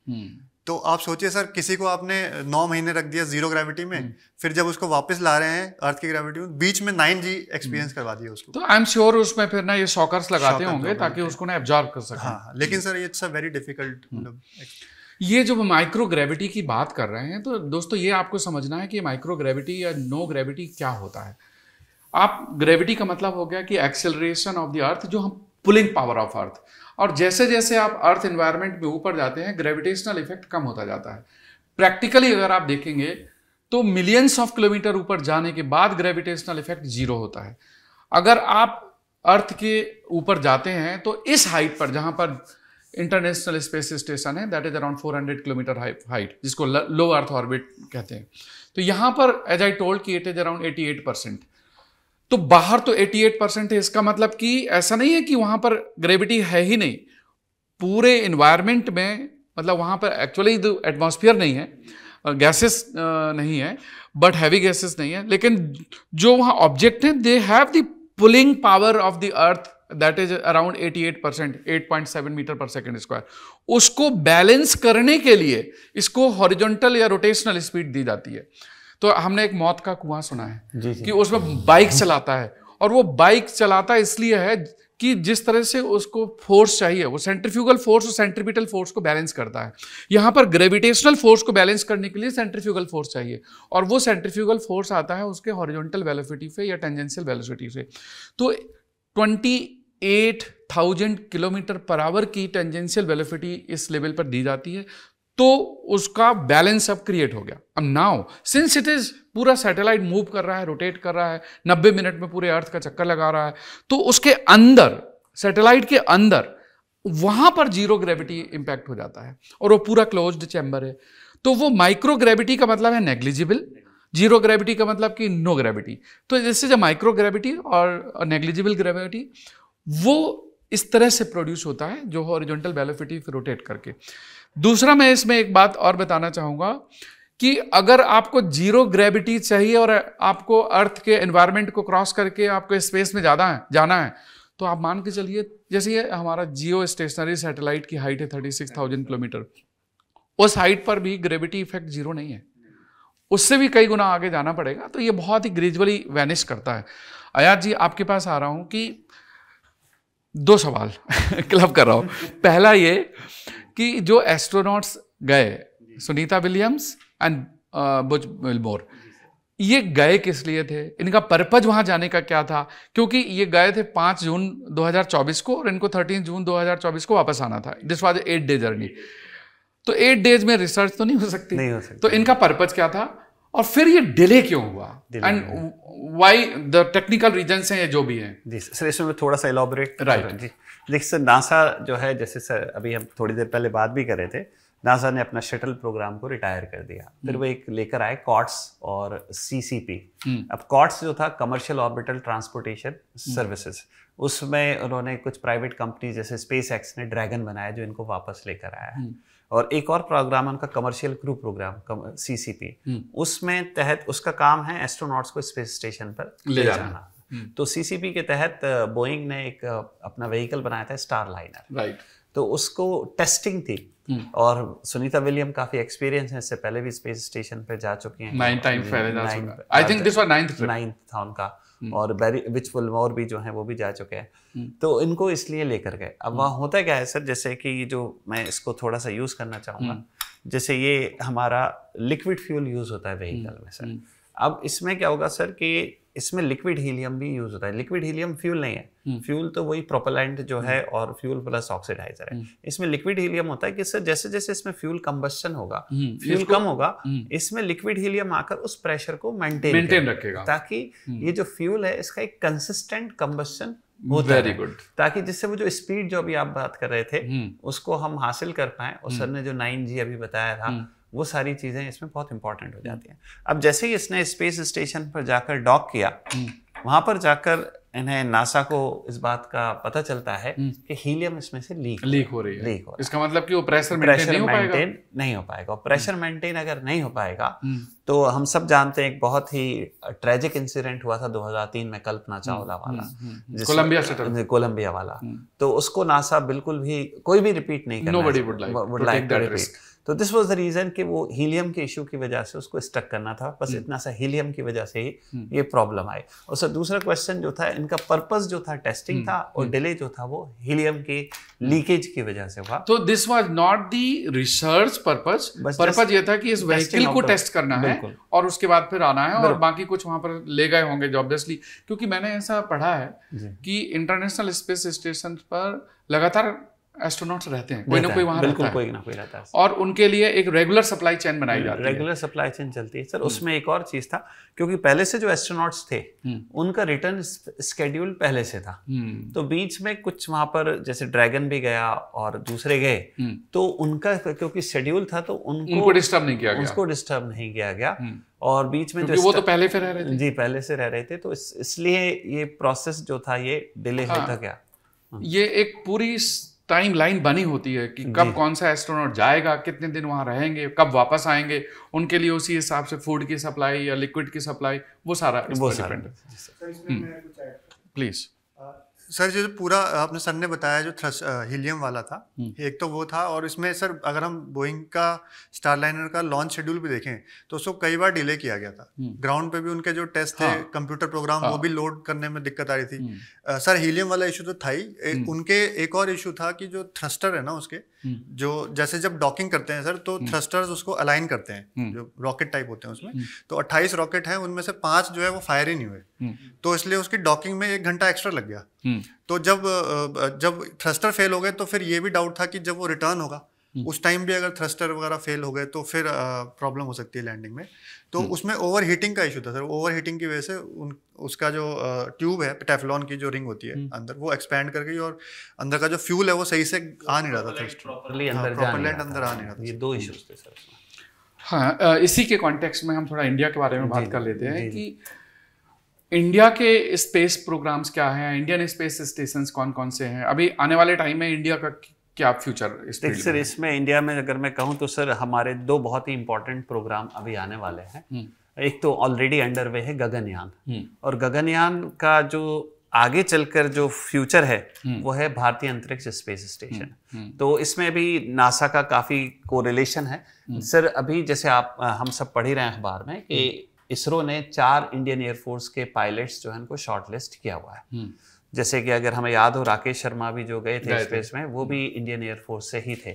तो आप सोचिए सर, किसी को आपने 9 महीने रख दिया जीरो ग्रेविटी में, फिर जब उसको वापस ला रहे हैं अर्थ की ग्रेविटी में, बीच में 9G एक्सपीरियंस करवा दिया उसको। तो आई एम श्योर उसमें फिर ना ये शॉकर्स लगाते होंगे ताकि उसको ना एब्जॉर्ब कर सके। हाँ, लेकिन sir it's a very difficult, मतलब ये जो माइक्रो ग्रेविटी की बात कर रहे हैं तो दोस्तों ये आपको समझना है कि माइक्रो ग्रेविटी या नो ग्रेविटी क्या होता है। आप ग्रेविटी का मतलब हो गया कि एक्सेलरेशन ऑफ द अर्थ, जो हम पुलिंग पावर ऑफ अर्थ, और जैसे जैसे आप अर्थ एनवायरनमेंट में ऊपर जाते हैं ग्रेविटेशनल इफेक्ट कम होता जाता है। प्रैक्टिकली अगर आप देखेंगे तो मिलियंस ऑफ किलोमीटर ऊपर जाने के बाद ग्रेविटेशनल इफेक्ट 0 होता है। अगर आप अर्थ के ऊपर जाते हैं तो इस हाइट पर, जहां पर इंटरनेशनल स्पेस स्टेशन है, that is around 400 kilometre height, जिसको लो अर्थ ऑर्बिट कहते हैं, तो यहां पर एज आई टोल्ड कि इट इज अराउंड 88%। तो बाहर तो 88% है, इसका मतलब कि ऐसा नहीं है कि वहां पर ग्रेविटी है ही नहीं, पूरे इन्वायरमेंट में, मतलब वहां पर एक्चुअली एटमॉस्फेयर नहीं है, गैसेस नहीं है, बट हैवी गैसेस नहीं है, लेकिन जो वहां ऑब्जेक्ट हैं they have the pulling power of the earth that is around 88%, 8.7 metre per second square. उसको बैलेंस करने के लिए इसको हॉरिजॉन्टल या रोटेशनल स्पीड दी जाती है। तो हमने एक मौत का कुआं सुना है कि उसमें बाइक चलाता है, और वो बाइक चलाता इसलिए है कि जिस तरह से उसको फोर्स चाहिए, वो सेंट्रीफ्यूगल फोर्स और सेंट्रीपिटल फोर्स को बैलेंस करता है। यहाँ पर ग्रेविटेशनल फोर्स को बैलेंस करने के लिए सेंट्रीफ्यूगल फोर्स चाहिए, और वो सेंट्रीफ्यूगल फोर्स आता है उसके हॉरिजॉन्टल वेलोसिटी से या टेंजेंशियल वेलोसिटी से। तो 28,000 किलोमीटर पर आवर की टेंजेंशियल वेलोसिटी इस लेवल पर दी जाती है, तो उसका बैलेंस अब क्रिएट हो गया। अब नाउ सिंस इट इज पूरा सैटेलाइट मूव कर रहा है, रोटेट कर रहा है, 90 मिनट में पूरे अर्थ का चक्कर लगा रहा है, तो उसके अंदर, सैटेलाइट के अंदर, वहां पर जीरो ग्रेविटी इंपैक्ट हो जाता है और वो पूरा क्लोज्ड चैम्बर है। तो वो माइक्रो ग्रेविटी का मतलब है नेग्लिजिबल, जीरो ग्रेविटी का मतलब कि नो ग्रेविटी। तो जैसे जब माइक्रो ग्रेविटी और नेग्लिजिबल ग्रेविटी वो इस तरह से प्रोड्यूस होता है, जो हॉरिजॉन्टल वेलोसिटी रोटेट करके। दूसरा मैं इसमें एक बात और बताना चाहूँगा कि अगर आपको जीरो ग्रेविटी चाहिए और आपको अर्थ के एनवायरनमेंट को क्रॉस करके आपको स्पेस में जाना है तो आप मान के चलिए, जैसे ये हमारा जियो स्टेशनरी सैटेलाइट की हाइट है 36,000 किलोमीटर, उस हाइट पर भी ग्रेविटी इफेक्ट जीरो नहीं है, उससे भी कई गुना आगे जाना पड़ेगा। तो ये बहुत ही ग्रेजुअली वैनिश करता है। अयाज जी, आपके पास आ रहा हूं कि 2 सवाल क्लब कर रहा हूं। पहला ये कि जो एस्ट्रोनॉट्स गए, Sunita Williams and Butch Wilmore, ये गए किस लिए थे? इनका पर्पज वहां जाने का क्या था? क्योंकि ये गए थे 5 जून 2024 को और इनको 13 जून 2024 को वापस आना था। This was 8 day journey. तो 8 डेज में रिसर्च तो नहीं हो सकती, तो इनका पर्पज क्या था और फिर ये डिले क्यों हुआ, and why the technical reasons हैं, जो भी हैं? जी सर, इसमें मैं थोड़ा सा इलॉबरेट राइट जी। देखिए सर, नासा जो है, जैसे सर अभी हम थोड़ी देर पहले बात भी कर रहे थे, नासा ने अपना शटल प्रोग्राम को रिटायर कर दिया। फिर वो एक लेकर आए कॉट्स और सीसीपी। अब कॉट्स जो था कमर्शियल ऑर्बिटल ट्रांसपोर्टेशन सर्विसेज, उसमें उन्होंने कुछ प्राइवेट कंपनी जैसे स्पेस एक्स ने ड्रैगन बनाया जो इनको वापस लेकर आया है। और एक और प्रोग्राम उनका कमर्शियल क्रू प्रोग्राम सीसीपी, उसमें तहत उसका काम है एस्ट्रोनॉट्स को स्पेस स्टेशन पर ले जाना। तो सीसीपी के तहत बोइंग ने एक अपना व्हीकल बनाया था, स्टार लाइनर। राइट। तो उसको टेस्टिंग थी और सुनीता विलियम काफी एक्सपीरियंस है, इससे पहले भी स्पेस स्टेशन पे जा चुकी हैं 9 टाइम पहले जा चुके हैं। I think this was 9th था उनका। और विच विल्मोर भी जो है वो भी जा चुके हैं। तो इनको इसलिए लेकर गए। अब वहाँ होता क्या है सर, जैसे कि जो मैं इसको थोड़ा सा यूज करना चाहूंगा, जैसे ये हमारा लिक्विड फ्यूल यूज होता है व्हीकल में सर। अब इसमें क्या होगा सर कि इसमें लिक्विड हीलियम भी यूज होता है। लिक्विड हीलियम फ्यूल नहीं है, फ्यूल तो वही प्रोपेलेंट जो है और फ्यूल प्लस ऑक्सीडाइजर है। इसमें लिक्विड हीलियम होता है कि सर जैसे जैसे इसमें फ्यूल कंबस्शन होगा, फ्यूल कम होगा, इसमें लिक्विड हीलियम आकर उस प्रेशर को मेंटेन रखेगा, ताकि ये जो फ्यूल है इसका एक कंसिस्टेंट कंबस्शन होता है, ताकि जिससे वो जो स्पीड जो अभी आप बात कर रहे थे उसको हम हासिल कर पाए। और सर ने जो 9G अभी बताया था, वो सारी चीजें इसमें बहुत इंपॉर्टेंट हो जाती हैं। अब जैसे ही इसने स्पेस स्टेशन पर जाकर डॉक किया, वहां पर जाकर इन्हें नासा को इस बात का पता चलता है कि हीलियम इसमें से लीक हो रही है। इसका मतलब कि वो प्रेशर मेंटेन नहीं हो पाएगा। प्रेशर मेंटेन अगर नहीं हो पाएगा तो हम सब जानते हैं एक बहुत ही ट्रेजिक इंसिडेंट हुआ था 2003 में, कल्पना चावला वाला, कोलंबिया वाला। तो उसको नासा बिल्कुल भी कोई भी रिपीट नहीं करना, nobody would like to take that risk। तो दिस वाज द रीजन कि वो हीलियम के इशू की वजह से उसको स्टक करना था, बस इतना सा हीलियम की वजह से ही ये प्रॉब्लम आई। और सर दूसरा क्वेश्चन जो था, इनका पर्पस जो था टेस्टिंग था, और डिले जो था वो हीलियम के लीकेज की वजह से हुआ। तो this was not the research purpose ये था कि इस व्हीकल को टेस्ट करना है और उसके बाद फिर आना है, और बाकी कुछ वहां पर ले गए होंगे ऑब्वियसली। क्योंकि मैंने ऐसा पढ़ा है कि इंटरनेशनल स्पेस स्टेशन पर लगातार एस्ट्रोनॉट्स रहते हैं, कोई ना कोई वहां रहता है, और उनके लिए एक रेगुलर सप्लाई चेन बनाई जाती है। रेगुलर सप्लाई चेन चलती है सर। उसमें एक और चीज था, क्योंकि पहले से जो एस्ट्रोनॉट्स थे उनका रिटर्न स्केड्यूल पहले से था। तो बीच में कुछ वहां पर जैसे ड्रैगन भी गया और दूसरे गए, तो उनका क्योंकि शेड्यूल था तो उनको डिस्टर्ब नहीं किया गया। और बीच में जो वो तो पहले से रह रहे थे, जी पहले से रह रहे थे, तो इसलिए ये प्रोसेस जो था ये डिले होता गया। ये एक पूरी टाइम लाइन बनी होती है कि कब कौन सा एस्ट्रोनॉट जाएगा, कितने दिन वहां रहेंगे, कब वापस आएंगे, उनके लिए उसी हिसाब से फूड की सप्लाई या लिक्विड की सप्लाई, वो सारा डिपेंड है। प्लीज सर, जो पूरा आपने सर ने बताया जो हीलियम वाला था, एक तो वो था, और इसमें सर अगर हम बोइंग का स्टारलाइनर का लॉन्च शेड्यूल भी देखें तो उसको कई बार डिले किया गया था। ग्राउंड पे भी उनके जो टेस्ट थे, कंप्यूटर प्रोग्राम, वो भी लोड करने में दिक्कत आ रही थी। सर हीलियम वाला इशू तो था ही, उनके एक और इशू था कि जो थ्रस्टर है ना उसके, जो जैसे जब डॉकिंग करते हैं सर, तो थ्रस्टर्स उसको अलाइन करते हैं, जो रॉकेट टाइप होते हैं उसमें। तो 28 रॉकेट हैं, उनमें से 5 जो है वो फायर ही नहीं हुए, तो इसलिए उसकी डॉकिंग में 1 घंटा एक्स्ट्रा लग गया। तो जब थ्रस्टर फेल हो गए तो फिर ये भी डाउट था कि जब वो रिटर्न होगा उस टाइम भी अगर थ्रस्टर वगैरह फेल हो गए तो फिर प्रॉब्लम हो सकती है लैंडिंग में। तो उसमें ओवर हीटिंग का इशू था सर। ओवर हीटिंग की वजह से उसका जो ट्यूब है, टेफ्लॉन की जो रिंग होती है अंदर, वो एक्सपैंड कर गई और अंदर का जो फ्यूल है वो सही से आ नहीं रहा था, प्रॉपर्ली अंदर आ नहीं रहा था। ये 2 इश्यूज थे सर। हाँ, इसी के कॉन्टेक्स्ट में हम थोड़ा इंडिया के बारे में बात कर लेते हैं कि इंडिया के स्पेस प्रोग्राम्स क्या हैं, इंडियन स्पेस स्टेशंस कौन कौन से हैं। अभी आने वाले टाइम में इंडिया का क्या फ्यूचर इस देखिए फील्ड सर, में? इसमें इंडिया में अगर मैं कहूँ तो सर हमारे 2 बहुत ही इंपॉर्टेंट प्रोग्राम अभी आने वाले हैं। एक तो ऑलरेडी अंडर वे है गगनयान, और गगनयान का जो आगे चलकर जो फ्यूचर है वो है भारतीय अंतरिक्ष स्पेस स्टेशन। तो इसमें भी नासा का काफ़ी कोरिलेशन है सर। अभी जैसे आप हम सब पढ़ ही रहे हैं अखबार में कि इसरो ने 4 इंडियन एयरफोर्स के पायलट्स जो है उनको शॉर्टलिस्ट किया हुआ है। जैसे कि अगर हमें याद हो, राकेश शर्मा भी जो गए थे स्पेस में, वो भी इंडियन एयरफोर्स से ही थे।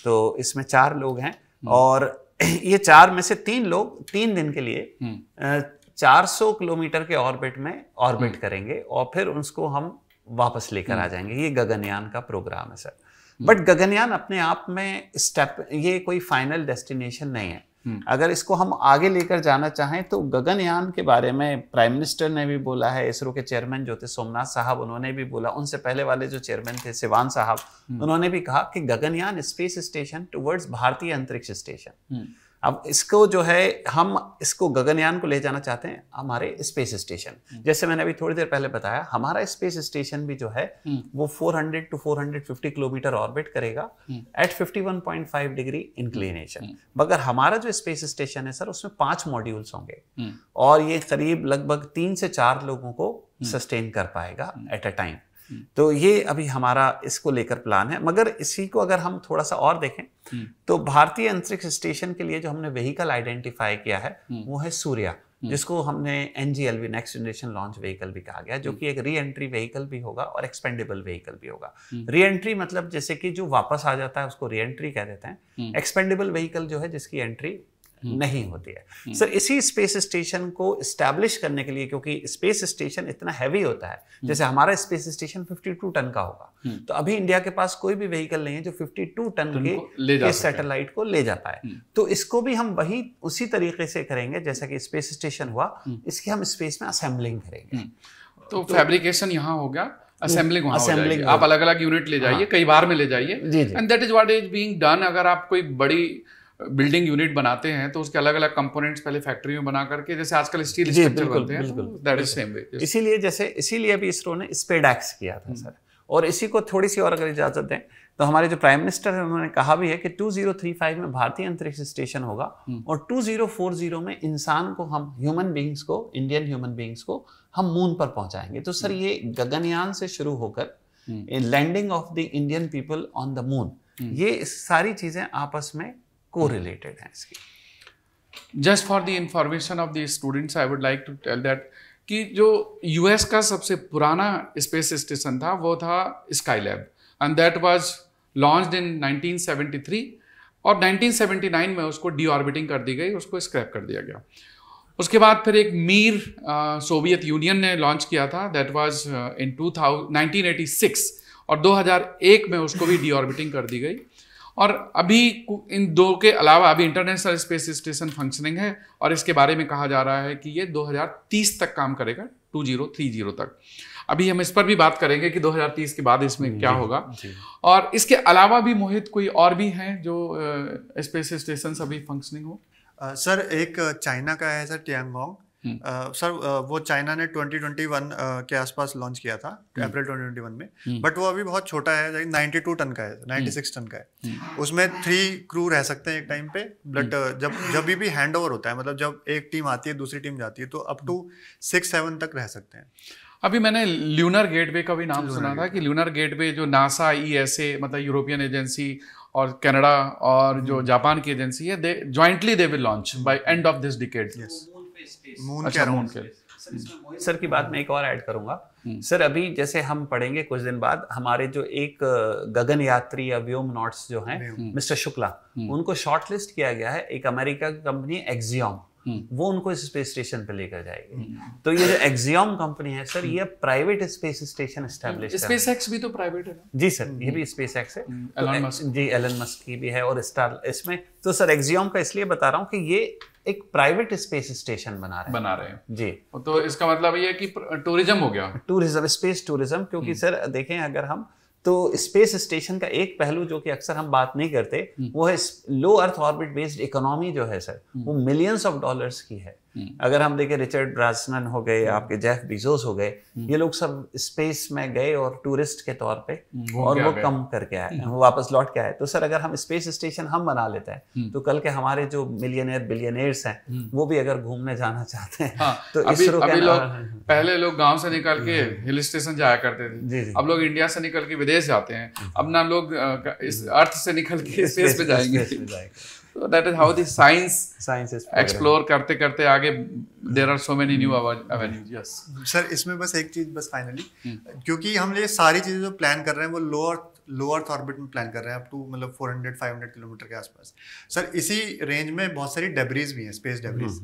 तो इसमें 4 लोग हैं, और ये 4 में से 3 लोग 3 दिन के लिए 400 किलोमीटर के ऑर्बिट में ऑर्बिट करेंगे, और फिर उसको हम वापस लेकर आ जाएंगे। ये गगनयान का प्रोग्राम है सर। बट गगनयान अपने आप में स्टेप, ये कोई फाइनल डेस्टिनेशन नहीं है। अगर इसको हम आगे लेकर जाना चाहें तो गगनयान के बारे में प्राइम मिनिस्टर ने भी बोला है, इसरो के चेयरमैन जो थे सोमनाथ साहब, उन्होंने भी बोला, उनसे पहले वाले जो चेयरमैन थे सिवान साहब, उन्होंने भी कहा कि गगनयान स्पेस स्टेशन टुवर्ड्स भारतीय अंतरिक्ष स्टेशन। अब इसको जो है, हम इसको गगनयान को ले जाना चाहते हैं हमारे स्पेस स्टेशन। जैसे मैंने अभी थोड़ी देर पहले बताया, हमारा स्पेस स्टेशन भी जो है वो 400 to 450 किलोमीटर ऑर्बिट करेगा एट 51.5 डिग्री इंक्लिनेशन। मगर हमारा जो स्पेस स्टेशन है सर, उसमें 5 मॉड्यूल्स होंगे, और ये करीब लगभग 3 से 4 लोगों को सस्टेन कर पाएगा एट अ टाइम। तो ये अभी हमारा इसको लेकर प्लान है। मगर इसी को अगर हम थोड़ा सा और देखें तो भारतीय अंतरिक्ष स्टेशन के लिए जो हमने व्हीकल आइडेंटिफाई किया है वो है सूर्या, जिसको हमने NGLV next generation launch vehicle भी कहा गया, जो कि एक री एंट्री व्हीकल भी होगा और एक्सपेंडेबल व्हीकल भी होगा। री एंट्री मतलब जैसे कि जो वापस आ जाता है उसको री एंट्री कह देते हैं। एक्सपेंडेबल व्हीकल जो है जिसकी एंट्री नहीं होती है। सर इसी स्पेस स्टेशन को एस्टैब्लिश करने के लिए, क्योंकि स्पेस स्टेशन इतना हैवी होता है, जैसे हमारा स्पेस स्टेशन 52 टन का होगा, तो अभी इंडिया के पास कोई भी व्हीकल नहीं है जो 52 टन के सैटेलाइट को ले जा पाए। तो इसको भी हम वही उसी तरीके से करेंगे जैसा कि स्पेस स्टेशन हुआ, इसकी हम स्पेस में असेंबलिंग करेंगे। तो फैब्रिकेशन यहाँ हो गया, असेंबलिंग वहाँ हो जाएगी। आप अलग अलग यूनिट ले जाइए, कई बार में ले जाइए, and that is what is being done. अगर आप कोई बड़ी बिल्डिंग यूनिट बनाते हैं तो उसके अलग अलग कंपोनेंट्स पहले फैक्ट्री में बना करके, जैसे आजकल स्टील स्ट्रक्चर बनते हैं, दैट इज सेम वे। इसीलिए अभी इसरो ने स्पेडएक्स किया था सर। और इसी को थोड़ी सी और अगर इजाजत दें तो हमारे जो प्राइम मिनिस्टर है उन्होंने कहा भी है कि 2035 में भारतीय अंतरिक्ष स्टेशन होगा, और 2040 में इंसान को, हम ह्यूमन बींग्स को, इंडियन ह्यूमन बींग्स को हम मून पर पहुंचाएंगे। तो सर ये गगनयान से शुरू होकर landing of the Indian people on the moon, ये सारी चीजें आपस में कोरिलेटेड हैं इसकी। Just for the information of the students I would like to tell that कि जो यूएस का सबसे पुराना स्पेस स्टेशन था वो था Skylab, and that was launched in 1973, और 1979 में उसको डीऑर्बिटिंग कर दी गई, उसको स्क्रैप कर दिया गया। उसके बाद फिर एक मीर सोवियत यूनियन ने लॉन्च किया था, दैट वाज इन 1986, और 2001 में उसको भी डीऑर्बिटिंग कर दी गई। और अभी इन 2 के अलावा अभी इंटरनेशनल स्पेस स्टेशन फंक्शनिंग है, और इसके बारे में कहा जा रहा है कि ये 2030 तक काम करेगा, 2030 तक। अभी हम इस पर भी बात करेंगे कि 2030 के बाद इसमें क्या होगा। और इसके अलावा भी मोहित कोई और भी हैं जो स्पेस स्टेशन अभी फंक्शनिंग हो? सर एक चाइना का है सर, टियांगोंग। सर वो चाइना ने 2021 के आसपास लॉन्च किया था, अप्रैल 2021 में, बट वो अभी बहुत छोटा है, 92 टन का है, 96 टन का है। उसमें 3 क्रू रह सकते हैं एक टाइम पे, बट जब भी हैंड ओवर होता है, मतलब जब एक टीम आती है दूसरी टीम जाती है, तो अप टू 6-7 तक रह सकते हैं। अभी मैंने ल्यूनर गेटवे का भी नाम सुना था कि ल्यूनर गेटवे जो नासा, ESA मतलब यूरोपियन एजेंसी, और कनाडा और जो जापान की एजेंसी है, they jointly they will launch by end of this decade. Moon के सर की बात में एक और ऐड करूंगा सर। अभी जैसे हम पढ़ेंगे कुछ दिन बाद, हमारे जो एक गगन यात्री या व्योमनॉट्स जो हैं, मिस्टर शुक्ला, उनको शॉर्टलिस्ट किया गया है। एक अमेरिका की कंपनी एक्सियम, वो उनको इस स्पेस स्टेशन पे लेकर जाएगी। तो ये जो एक्सियम कंपनी है सर, ये private space station establish, space x भी तो प्राइवेट है ना? जी सर, ये भी स्पेस एक्स है, जी एलन मस्क की भी है, और स्टार इसमें। तो सर एक्सियम का इसलिए बता रहा हूँ कि ये एक प्राइवेट स्पेस स्टेशन बना रहे हैं जी। तो इसका मतलब ये है कि टूरिज्म हो गया, टूरिज्म, स्पेस टूरिज्म। क्योंकि सर देखें अगर हम, तो स्पेस स्टेशन का एक पहलू जो कि अक्सर हम बात नहीं करते, वो है लो अर्थ ऑर्बिट बेस्ड इकोनॉमी जो है सर, वो मिलियंस ऑफ डॉलर्स की है। अगर हम देखें रिचर्ड ब्रांसन हो गए, आपके जेफ बेजोस हो गए, ये लोग सब स्पेस में गए और टूरिस्ट के तौर पे और वो कम करके आए, वो वापस लौट के आए। तो सर अगर हम स्पेस स्टेशन हम बना लेते हैं तो कल के हमारे जो मिलियनेयर बिलियनेयर्स हैं वो भी अगर घूमने जाना चाहते हैं तो अभी लोग पहले लोग गांव से निकल के हिल स्टेशन जाया करते थे, अब लोग इंडिया से निकल के विदेश जाते हैं, अब ना लोग इस अर्थ से निकल के स्पेस पे जाएंगे। So that is how the science is explore करते करते आगे there are so many new avenues. Yes. Sir इसमें बस एक चीज बस फाइनली, क्योंकि हम ये सारी चीजें जो प्लान कर रहे हैं वो लो अर्थ ऑर्बिट में प्लान कर रहे हैं अप टू मतलब 400-500 किलोमीटर के आसपास। सर इसी रेंज में बहुत सारी डेब्रीज भी हैं, स्पेस डेब्रीज।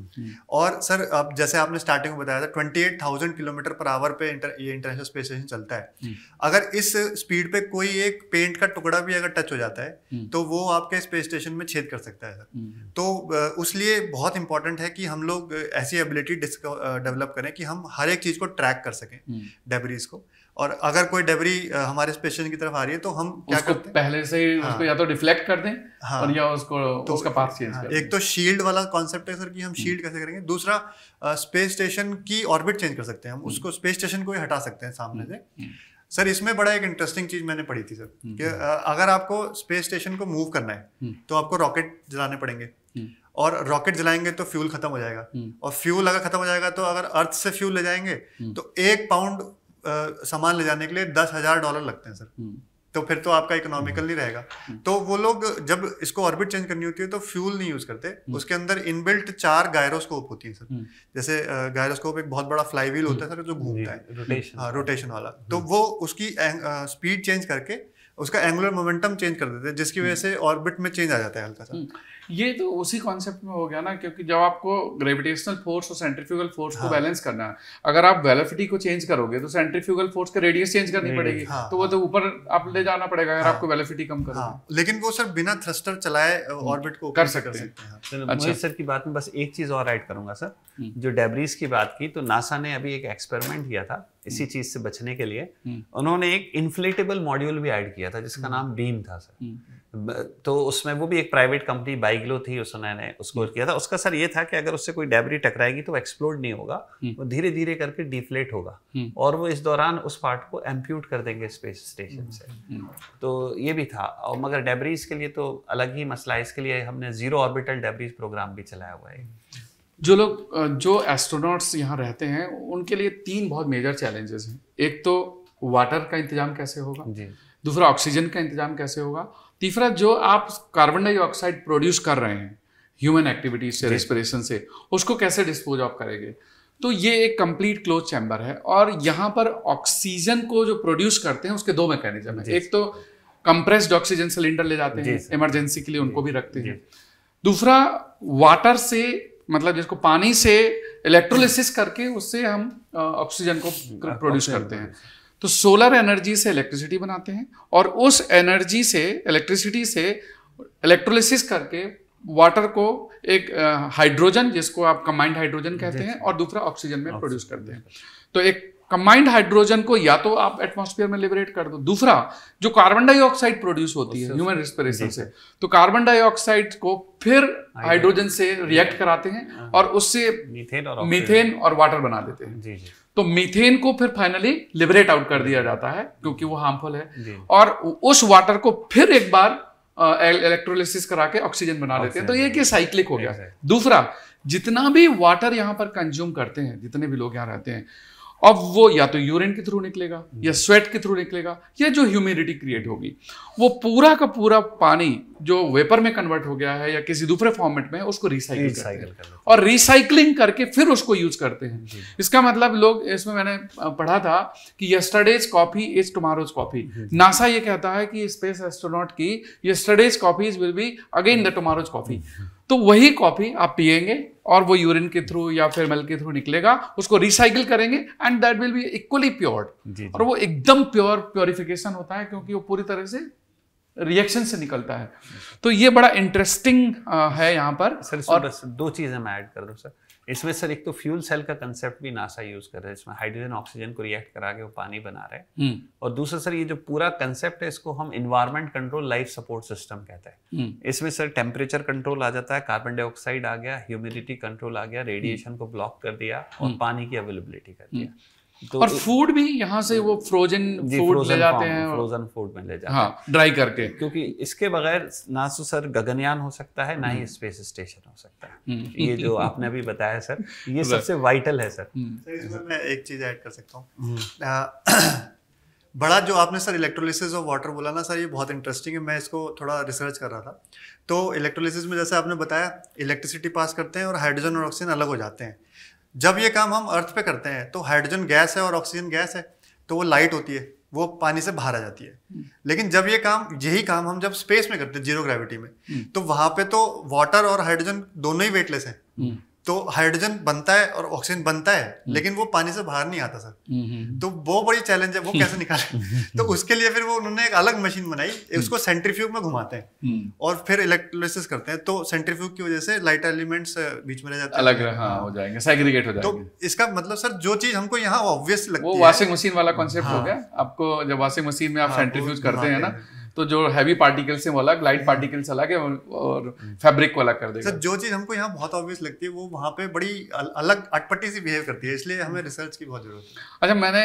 और सर अब जैसे आपने स्टार्टिंग में बताया था 28,000 किलोमीटर पर आवर पे ये इंटरनेशनल स्पेस स्टेशन चलता है। अगर इस स्पीड पे कोई एक पेंट का टुकड़ा भी अगर टच हो जाता है तो वो आपके स्पेस स्टेशन में छेद कर सकता है सर। तो उसलिए बहुत इंपॉर्टेंट है कि हम लोग ऐसी एबिलिटी डेवलप करें कि हम हर एक चीज को ट्रैक कर सकें, डेब्रीज को। और अगर कोई डेब्री हमारे स्पेस स्टेशन की तरफ आ रही है तो हम क्या करते हैं, पहले से ही उसको या तो डिफ्लेक्ट कर दें और या उसको तो उसका पाथ चेंज कर दें। एक तो शील्ड वाला कॉन्सेप्ट है सर कि हम शील्ड कैसे करेंगे। दूसरा स्पेस स्टेशन की ऑर्बिट चेंज कर सकते हैं हम, उसको स्पेस स्टेशन को ही हटा सकते हैं सामने से। सर इसमें बड़ा एक इंटरेस्टिंग चीज मैंने पढ़ी थी सर कि अगर आपको स्पेस स्टेशन को मूव करना है तो आपको रॉकेट जलाने पड़ेंगे, और रॉकेट जलाएंगे तो फ्यूल खत्म हो जाएगा, और फ्यूल अगर खत्म हो जाएगा तो अगर अर्थ से फ्यूल ले जाएंगे तो 1 पाउंड सामान ले जाने के लिए $10,000 लगते हैं सर। तो फिर तो आपका इकोनॉमिकल नहीं रहेगा। तो वो लोग जब इसको ऑर्बिट चेंज करनी होती है तो फ्यूल नहीं यूज करते, उसके अंदर इनबिल्ट 4 गायरोस्कोप होती है सर। जैसे गायरोस्कोप एक बहुत बड़ा फ्लाई व्हील होता है सर जो घूमता है रोटेशन वाला, तो वो उसकी स्पीड चेंज करके उसका एंगुलर मोमेंटम चेंज कर देते हैं, जिसकी वजह से ऑर्बिट में चेंज आ जाता है हल्का सा। ये तो उसी कॉन्सेप्ट में हो गया ना, क्योंकि जब आपको ग्रेविटेशनल फोर्स और सेंट्रीफ्यूगल फोर्स को बैलेंस करना है, अगर आप वेलोसिटी को चेंज करोगे तो सेंट्रीफ्यूगल फोर्स का रेडियस चेंज करनी पड़ेगी, तो वो तो ऊपर आप ले जाना पड़ेगा अगर आपको वेलोसिटी कम करोगे। लेकिन वो सर बिना थ्रस्टर चलाए ऑर्बिट को कर सकते हैं। अच्छा सर की बात में बस एक चीज और ऐड करूंगा सर, जो डेब्रीज की बात की, तो नासा ने अभी एक एक्सपेरिमेंट किया था इसी चीज से बचने के लिए। उन्होंने एक इन्फ्लेटेबल मॉड्यूल भी ऐड किया था जिसका नाम बीम था सर। तो उसमें वो भी एक प्राइवेट कंपनी बाइग्लो थी, उसने उसको किया था। उसका सर ये था कि अगर उससे कोई डेब्री टकराएगी तो वो एक्सप्लोड नहीं होगा, वो धीरे धीरे करके डिफ्लेट होगा और वो इस दौरान उस पार्ट को एम्प्यूट कर देंगे स्पेस स्टेशन से। तो ये भी था। और मगर डेब्रीज के लिए तो अलग ही मसला है, इसके लिए हमने जीरो ऑर्बिटल डेब्रीज प्रोग्राम भी चलाया हुआ है। जो एस्ट्रोनॉट्स यहाँ रहते हैं उनके लिए 3 बहुत मेजर चैलेंजेस हैं। एक तो वाटर का इंतजाम कैसे होगा, दूसरा ऑक्सीजन का इंतजाम कैसे होगा, तीसरा जो आप कार्बन डाइऑक्साइड प्रोड्यूस कर रहे हैं ह्यूमन एक्टिविटीज से, रेस्पिरेशन से, उसको कैसे डिस्पोज ऑफ करेंगे। तो ये एक कंप्लीट क्लोज चैम्बर है और यहाँ पर ऑक्सीजन को जो प्रोड्यूस करते हैं उसके 2 मैकेनिज्म है। एक तो कंप्रेस्ड ऑक्सीजन सिलेंडर ले जाते हैं इमरजेंसी के लिए, उनको भी रखते हैं। दूसरा वाटर से, मतलब जिसको पानी से इलेक्ट्रोलिसिस करके उससे हम ऑक्सीजन को प्रोड्यूस करते हैं। तो सोलर एनर्जी से इलेक्ट्रिसिटी बनाते हैं और उस एनर्जी से, इलेक्ट्रिसिटी से इलेक्ट्रोलिसिस करके वाटर को एक हाइड्रोजन, जिसको आप कंबाइंड हाइड्रोजन कहते हैं, और दूसरा ऑक्सीजन में प्रोड्यूस करते हैं। तो एक कंबाइंड हाइड्रोजन को या तो आप एटमॉस्फेयर में लिबरेट कर दो, दूसरा जो कार्बन डाइऑक्साइड प्रोड्यूस होती है ह्यूमन रेस्पिरेशन से, तो कार्बन डाइऑक्साइड को फिर हाइड्रोजन से रिएक्ट कराते हैं और उससे मीथेन और वाटर बना देते हैं। तो मीथेन को फिर फाइनली लिबरेट आउट कर दिया जाता है क्योंकि वो हार्मफुल है, और उस वाटर को फिर एक बार इलेक्ट्रोलिसिस करा के ऑक्सीजन बना देते हैं। तो ये कि साइक्लिक हो गया। दूसरा, जितना भी वाटर यहाँ पर कंज्यूम करते हैं, जितने भी लोग यहाँ रहते हैं, अब वो या तो यूरिन के थ्रू निकलेगा या स्वेट के थ्रू निकलेगा या जो ह्यूमिडिटी क्रिएट होगी, वो पूरा का पूरा पानी जो वेपर में कन्वर्ट हो गया है या किसी दूसरे फॉर्मेट में, उसको रिसाइकिल करते हैं और रिसाइकलिंग करके फिर उसको यूज करते हैं। इसका मतलब लोग, इसमें मैंने पढ़ा था कि yesterday's coffee is tomorrow's coffee. NASA ये कहता है कि स्पेस एस्ट्रोनॉट की yesterday's coffees will be again the tomorrow's coffee. तो वही कॉफी आप पिएंगे और वो यूरिन के थ्रू या फिर मिल्क के थ्रू निकलेगा, उसको रिसाइकिल करेंगे and that will be equally pured. और वो एकदम प्योरिफिकेशन होता है क्योंकि वो पूरी तरह से रिएक्शन से निकलता है। तो ये बड़ा इंटरेस्टिंग है यहाँ पर। सर और बस 2 चीजें मैं ऐड कर दूं सर। इसमें सर एक तो फ्यूल सेल का कंसेप्ट भी नासा यूज कर रहा है, इसमें हाइड्रोजन ऑक्सीजन को रिएक्ट करा के वो पानी बना रहे हैं। और दूसरा सर ये जो पूरा कंसेप्ट है इसको हम environment control life support system कहते हैं। इसमें सर टेम्परेचर कंट्रोल आ जाता है, कार्बन डाइऑक्साइड आ गया, ह्यूमिडिटी कंट्रोल आ गया, रेडिएशन को ब्लॉक कर दिया और पानी की अवेलेबिलिटी कर दिया। तो और फूड भी यहाँ से वो फ्रोजन फूड ले जाते हैं, फ्रोजन फूड में ले जाते हैं, हाँ, ड्राई करके, क्योंकि इसके बगैर ना तो सर गगनयान हो सकता है, ना ही स्पेस स्टेशन हो सकता है। ये जो आपने अभी बताया सर, ये सबसे वाइटल है सर। इसमें मैं एक चीज ऐड कर सकता हूँ। बड़ा जो आपने सर इलेक्ट्रोलिसिस ऑफ वाटर बोला ना सर, ये बहुत इंटरेस्टिंग है। मैं इसको थोड़ा रिसर्च कर रहा था। तो इलेक्ट्रोलिसिस में जैसे आपने बताया इलेक्ट्रिसिटी पास करते हैं और हाइड्रोजन और ऑक्सीजन अलग हो जाते हैं। जब ये काम हम अर्थ पे करते हैं तो हाइड्रोजन गैस है और ऑक्सीजन गैस है, तो वो लाइट होती है, वो पानी से बाहर आ जाती है। लेकिन जब यही काम हम जब स्पेस में करते हैं जीरो ग्रेविटी में, तो वहां पे तो वाटर और हाइड्रोजन दोनों ही वेटलेस हैं। तो हाइड्रोजन बनता है और ऑक्सीजन बनता है, लेकिन वो पानी से बाहर नहीं आता सर। तो वो बड़ी चैलेंज है, वो कैसे निकाले। तो उसके लिए फिर वो उन्होंने एक अलग मशीन बनाई, उसको सेंट्रीफ्यूग में घुमाते हैं और फिर इलेक्ट्रोलिसिस करते हैं। तो सेंट्रीफ्यूग की वजह से लाइट एलिमेंट्स बीच में रह जाते हैं, अलग हो जाएंगे, सेग्रीगेट हो जाएंगे। तो इसका मतलब सर जो चीज हमको यहाँ ऑब्वियस लगती है, वो वॉशिंग मशीन वाला कॉन्सेप्ट हो गया। आपको जब वॉशिंग मशीन में आप सेंट्रीफ्यूज करते हैं ना, तो जो हैवी पार्टिकल्स हैं वो अलग, लाइट पार्टिकल्स अलग है, और फैब्रिक को अलग कर देगा। सर जो चीज हमको यहाँ बहुत ऑब्वियस लगती है वो वहाँ पे बड़ी अलग अटपटी सी बिहेव करती है, इसलिए हमें रिसर्च की बहुत जरूरत है। अच्छा, मैंने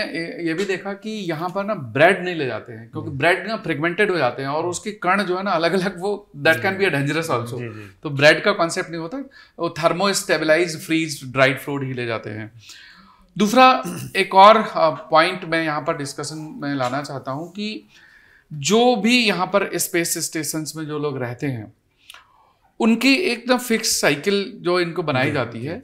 ये भी देखा कि यहाँ पर ना ब्रेड नहीं ले जाते हैं, क्योंकि ब्रेड ना फ्रेगमेंटेड हो जाते हैं और उसके कण जो है ना अलग अलग, वो that can be dangerous also. तो ब्रेड का कॉन्सेप्ट नहीं होता, वो thermo stabilize freeze dried fruit ही ले जाते हैं। दूसरा एक और पॉइंट मैं यहाँ पर डिस्कशन में लाना चाहता हूँ कि जो भी यहाँ पर स्पेस स्टेशंस में जो लोग रहते हैं, उनकी एकदम फिक्स साइकिल जो इनको बनाई जाती है,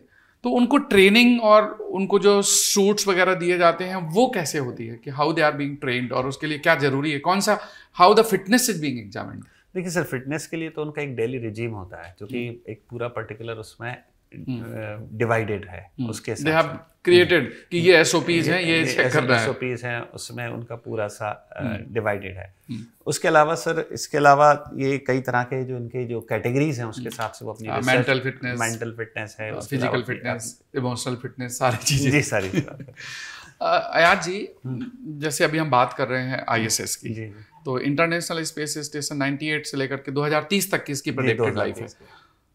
तो उनको ट्रेनिंग और उनको जो सूट्स वगैरह दिए जाते हैं वो कैसे होती है, कि how they are being trained और उसके लिए क्या जरूरी है, कौन सा, how the fitness is being examined. देखिए सर, फिटनेस के लिए तो उनका एक डेली रिजीम होता है, जो कि एक पूरा पर्टिकुलर उसमें डिवाइडेड है। उसके दे हैव क्रिएटेड कि ये एसओपीज हैं, ये चेक करना है, एसओपीज हैं, उसमें उनका पूरा सा डिवाइडेड है। उसके अलावा सर, इसके अलावा ये कई तरह के जो इनके जो कैटेगरीज हैं उसके हिसाब से वो अपनी मेंटल फिटनेस है, फिजिकल फिटनेस, इमोशनल फिटनेस, सारी चीजें जी सारी। अयाज जी, जैसे अभी हम बात कर रहे हैं आईएसएस की, तो इंटरनेशनल स्पेस स्टेशन 98 से लेकर के 2030 तक की इसकी प्रेडिक्टेड लाइफ है।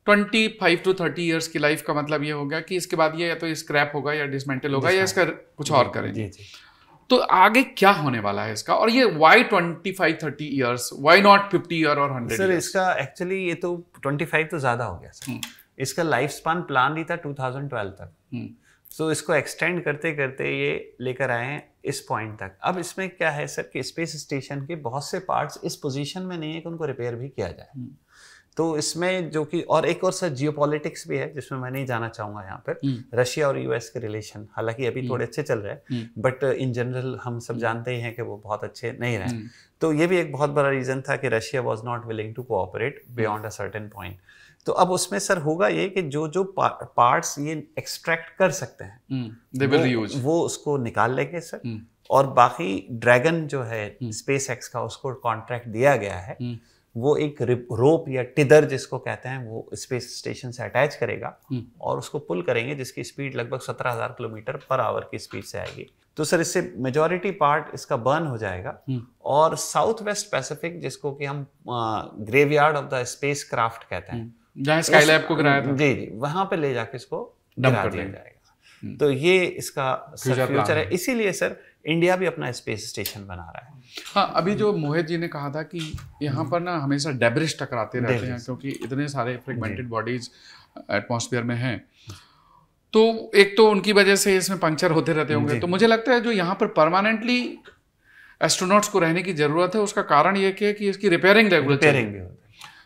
25 to 30 इयर्स की लाइफ का मतलब ये हो गया कि इसके बाद ये या तो स्क्रैप होगा या डिसमेंटल होगा या इसका कुछ और करेंगे। तो आगे क्या होने वाला है इसका, और ये why 25-30 years, why not 50 year और 100 सर? इसका एक्चुअली ये तो 25 तो ज़्यादा हो गया सर। इसका लाइफ स्पान प्लान ही था 2012 तक, तो इसको एक्सटेंड करते करते ये लेकर आए हैं इस पॉइंट तक। अब इसमें क्या है सर कि स्पेस स्टेशन के बहुत से पार्ट्स इस पोजीशन में नहीं है कि उनको रिपेयर भी किया जाए। तो इसमें जो कि और एक और सर जियोपॉलिटिक्स भी है, जिसमें मैं नहीं जाना चाहूँगा यहाँ पर। रशिया और यूएस के रिलेशन हालांकि अभी थोड़े अच्छे चल रहे हैं, बट इन जनरल हम सब जानते ही हैं कि वो बहुत अच्छे नहीं रहे। तो ये भी एक बहुत बड़ा रीज़न था कि Russia was not willing to cooperate beyond a certain point. तो अब उसमें सर होगा ये कि जो जो पार्ट्स ये एक्सट्रैक्ट कर सकते हैं वो उसको निकाल लेंगे सर। और बाकी ड्रैगन जो है स्पेस एक्स का, उसको कॉन्ट्रैक्ट दिया गया है, वो एक रोप या टिदर जिसको कहते हैं वो स्पेस स्टेशन से अटैच करेगा और उसको पुल करेंगे, जिसकी स्पीड लगभग 17,000 किलोमीटर पर आवर की स्पीड से आएगी। तो सर इससे मेजॉरिटी पार्ट इसका बर्न हो जाएगा और साउथ वेस्ट पैसिफिक, जिसको कि हम graveyard of the space craft कहते हैं, जहाँ स्काईलैब को गिराया था, जी वहां पे ले जाके इसको गिरा दिया जाएगा। तो ये इसका फ्यूचर है। इसीलिए सर इंडिया भी अपना स्पेस स्टेशन बना रहा है। हाँ, अभी जो मोहित जी ने कहा था कि यहाँ पर ना हमेशा डेब्रिस टकराते रहते हैं, क्योंकि इतने सारे फ्रेगमेंटेड बॉडीज एटमॉस्फेयर में हैं, तो एक तो उनकी वजह से इसमें पंक्चर होते रहते होंगे। तो मुझे लगता है जो यहाँ पर परमानेंटली एस्ट्रोनॉट्स को रहने की जरूरत है, उसका कारण ये कि इसकी रिपेयरिंग रेगुलर।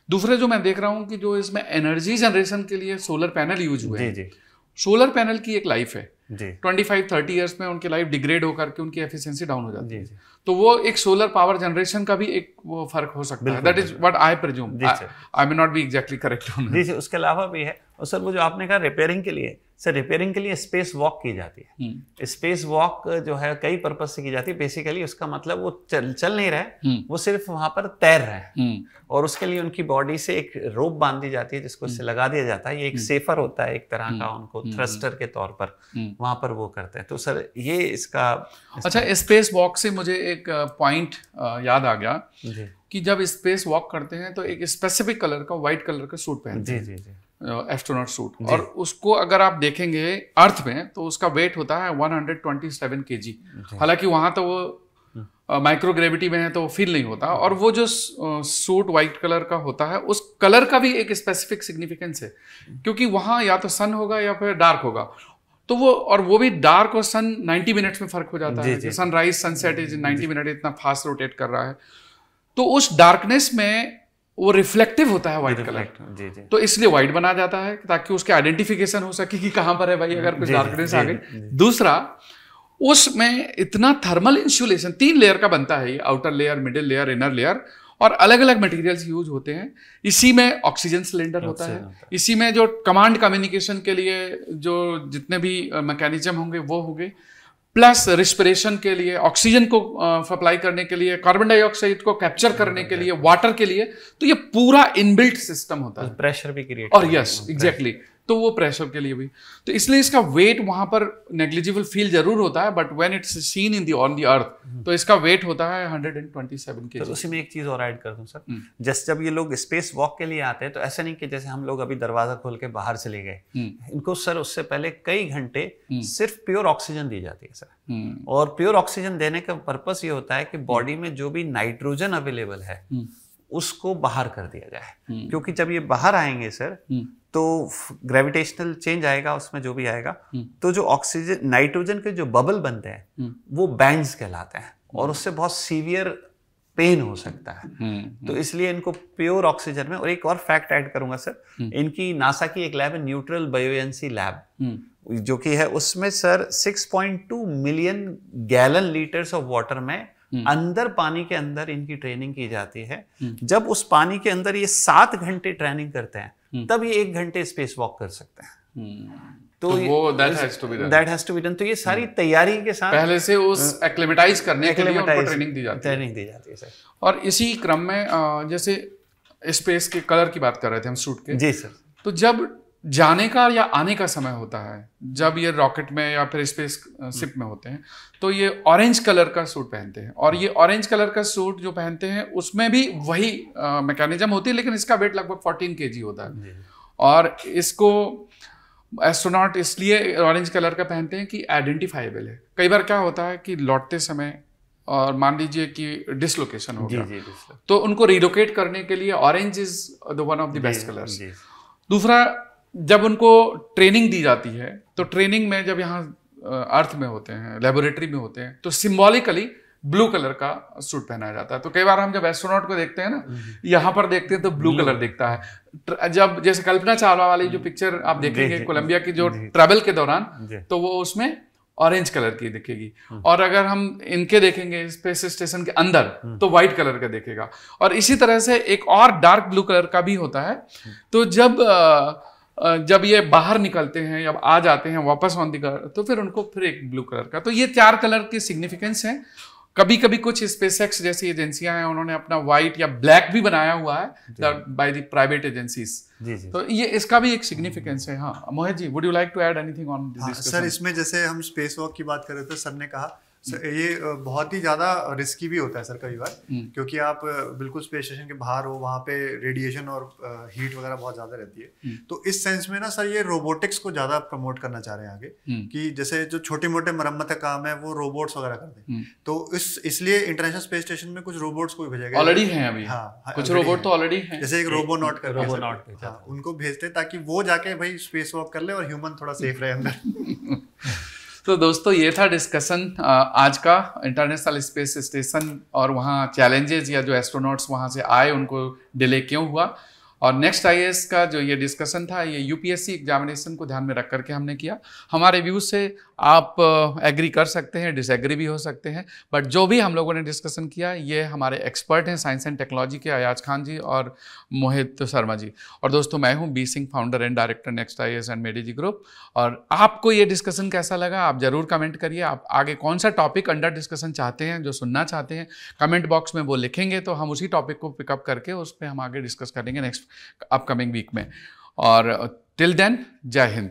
दूसरे जो मैं देख रहा हूँ कि जो इसमें एनर्जी जनरेशन के लिए सोलर पैनल यूज हुए हैं, सोलर पैनल की एक लाइफ है 25-30 इयर्स में उनकी लाइफ डिग्रेड होकर के उनकी एफिशिएंसी डाउन हो जाती है। तो वो एक सोलर पावर जनरेशन का भी एक वो फर्क हो सकता है। That is what I presume, I may not be exactly correct on जी। उसके अलावा भी है, और सर वो जो आपने कहा रिपेयरिंग के लिए, सर रिपेयरिंग के लिए स्पेस वॉक की जाती है। स्पेस वॉक जो है कई पर्पज से की जाती है। बेसिकली उसका मतलब वो चल नहीं रहे, वो सिर्फ वहां पर तैर रहे हैं, और उसके लिए उनकी बॉडी से एक रोप बांध दी जाती है जिसको इससे लगा दिया जाता है। ये एक सेफर होता है एक तरह का, उनको थ्रस्टर के तौर पर वहां पर वो करते हैं। तो सर ये इसका अच्छा, स्पेस वॉक से मुझे एक पॉइंट याद आ गया कि जब स्पेस वॉक करते हैं तो एक स्पेसिफिक कलर का व्हाइट कलर का सूट पहनते हैं, एस्ट्रोनॉट सूट, और उसको अगर आप देखेंगे अर्थ में तो उसका वेट होता है 127 kg। हालांकि वहां तो वो माइक्रो ग्रेविटी में है तो वो फील नहीं होता, और वो जो सूट व्हाइट कलर का होता है उस कलर का भी एक स्पेसिफिक सिग्निफिकेंस है, क्योंकि वहां या तो सन होगा या फिर डार्क होगा। तो वो भी डार्क और सन 90 मिनट्स में फर्क हो जाता है। सनराइज सनसेट इज 90 मिनट, इतना फास्ट रोटेट कर रहा है, तो उस डार्कनेस में वो रिफ्लेक्टिव होता है व्हाइट कलर, तो इसलिए व्हाइट बना जाता है ताकि उसके आइडेंटिफिकेशन हो सके कि कहां पर है भाई अगर कुछ डार्कनेस आ गई। दूसरा, उसमें इतना थर्मल इंसुलेशन 3 लेयर का बनता है, ये outer layer, middle layer, inner layer, और अलग अलग मटेरियल्स यूज होते हैं। इसी में ऑक्सीजन सिलेंडर होता है, इसी में जो कमांड कम्युनिकेशन के लिए जो जितने भी मैकेनिज्म होंगे वो होंगे, प्लस रिस्पिरेशन के लिए, ऑक्सीजन को सप्लाई करने के लिए, कार्बन डाइऑक्साइड को कैप्चर करने के लिए, वाटर के लिए, तो ये पूरा इनबिल्ट सिस्टम होता है। प्रेशर भी क्रिएट, और यस एग्जैक्टली, तो वो प्रेशर के लिए भी, तो इसलिए इसका वेट वहां पर नेग्लिजिबल फील जरूर होता है, but when it's seen in the on the earth तो इसका वेट होता है 127 kg। तो उसी में एक चीज और ऐड कर दूं सर, जैसे जब ये लोग स्पेस वॉक के लिए आते हैं तो ऐसा नहीं कि जैसे हम लोग अभी दरवाजा खोल के बाहर चले गए, इनको सर उससे पहले कई घंटे सिर्फ प्योर ऑक्सीजन दी जाती है सर। और प्योर ऑक्सीजन देने का पर्पस ये होता है कि बॉडी में जो भी नाइट्रोजन अवेलेबल है उसको बाहर कर दिया जाए, क्योंकि जब ये बाहर आएंगे सर तो ग्रेविटेशनल चेंज आएगा, उसमें जो भी आएगा, तो जो ऑक्सीजन नाइट्रोजन के जो बबल बनते हैं वो बैंड्स कहलाते हैं, और उससे बहुत सीवियर पेन हो सकता है। तो इसलिए इनको प्योर ऑक्सीजन में, और एक और फैक्ट ऐड करूंगा सर, इनकी नासा की एक लैब है न्यूट्रल बायोएंसी लैब, जो कि है उसमें sir 6.2 million gallon litres of water में अंदर पानी के अंदर इनकी ट्रेनिंग की जाती है। जब उस पानी के अंदर ये 7 घंटे ट्रेनिंग करते हैं तब ये 1 घंटे स्पेस वॉक कर सकते हैं। तो वो that has to be done. तो ये सारी तैयारी के साथ पहले से उस एक्लेमेटाइज करने के लिए उनको ट्रेनिंग दी जाती है सर। और इसी क्रम में जैसे स्पेस के कलर की बात कर रहे थे हम सूट के, जी सर, तो जब जाने का या आने का समय होता है, जब ये रॉकेट में या फिर स्पेस शिप में होते हैं, तो ये ऑरेंज कलर का सूट पहनते हैं, और ये ऑरेंज कलर का सूट जो पहनते हैं उसमें भी वही मैकेनिज्म होती है, लेकिन इसका वेट लगभग 14 kg होता है। और इसको एस्ट्रोनॉट इसलिए ऑरेंज कलर का पहनते हैं कि आइडेंटिफाइबल है। कई बार क्या होता है कि लौटते समय, और मान लीजिए कि डिसलोकेशन हो गया, तो उनको रिलोकेट करने के लिए orange is the one of the best colours. दूसरा, जब उनको ट्रेनिंग दी जाती है, तो ट्रेनिंग में जब यहाँ अर्थ में होते हैं, लेबोरेटरी में होते हैं, तो सिंबॉलिकली ब्लू कलर का सूट पहनाया जाता है। तो कई बार हम जब एस्ट्रोनॉट को देखते हैं ना, यहाँ पर देखते हैं तो ब्लू कलर दिखता है। जब जैसे कल्पना चावला वाली जो पिक्चर आप देखेंगे कोलंबिया की जो ट्रैवल के दौरान, तो वो उसमें ऑरेंज कलर की दिखेगी, और अगर हम इनके देखेंगे स्पेस स्टेशन के अंदर तो व्हाइट कलर का दिखेगा। और इसी तरह से एक और डार्क ब्लू कलर का भी होता है। तो जब ये बाहर निकलते हैं या आ जाते हैं वापस ऑन दी कलर, तो फिर उनको फिर एक ब्लू कलर का। तो ये 4 कलर की सिग्निफिकेंस है। कभी कभी कुछ स्पेसएक्स जैसी एजेंसियां हैं, उन्होंने अपना व्हाइट या ब्लैक भी बनाया हुआ है बाय द प्राइवेट एजेंसीज। तो ये इसका भी एक सिग्निफिकेंस है। हाँ Mohit ji, would you like to add anything on this discussion? Sir, इसमें जैसे हम स्पेस वॉक की बात कर रहे थे, सर ने कहा सर ये बहुत ही ज़्यादा रिस्की भी होता है सर कई बार, क्योंकि आप बिल्कुल स्पेस स्टेशन के बाहर हो, वहाँ पे रेडिएशन और हीट वगैरह बहुत ज़्यादा रहती है। तो इस सेंस में ना सर ये रोबोटिक्स को ज़्यादा प्रमोट करना चाह रहे हैं आगे, कि जैसे जो छोटे मोटे मरम्मत का काम है वो रोबोट्स वगैरह कर दें। तो इसलिए इंटरनेशनल स्पेस स्टेशन में कुछ रोबोट्स को भी भेजा गया, ऑलरेडी हैं अभी। हाँ, कुछ रोबोट तो ऑलरेडी हैं, जैसे एक रोबोनॉट करके उनको भेजते ताकि वो जाके भाई स्पेस वॉक कर ले और ह्यूमन थोड़ा सेफ रहे अंदर। तो दोस्तों, ये था डिस्कशन आज का इंटरनेशनल स्पेस स्टेशन और वहाँ चैलेंजेस, या जो एस्ट्रोनॉट्स वहाँ से आए उनको डिले क्यों हुआ। और नेक्स्ट आईएएस का जो ये डिस्कशन था ये यूपीएससी एग्जामिनेशन को ध्यान में रख करके हमने किया। हमारे व्यूज से आप एग्री कर सकते हैं, डिसएग्री भी हो सकते हैं, बट जो भी हम लोगों ने डिस्कशन किया ये हमारे एक्सपर्ट हैं साइंस एंड टेक्नोलॉजी के, अयाज खान जी और मोहित शर्मा जी। और दोस्तों मैं हूं B Singh, founder and director next IAS and made easy group. और आपको ये डिस्कशन कैसा लगा आप ज़रूर कमेंट करिए। आप आगे कौन सा टॉपिक अंडर डिस्कशन चाहते हैं, जो सुनना चाहते हैं, कमेंट बॉक्स में वो लिखेंगे तो हम उसी टॉपिक को पिकअप करके उस पर हम आगे डिस्कस करेंगे नेक्स्ट अपकमिंग वीक में। और टिल देन जय हिंद।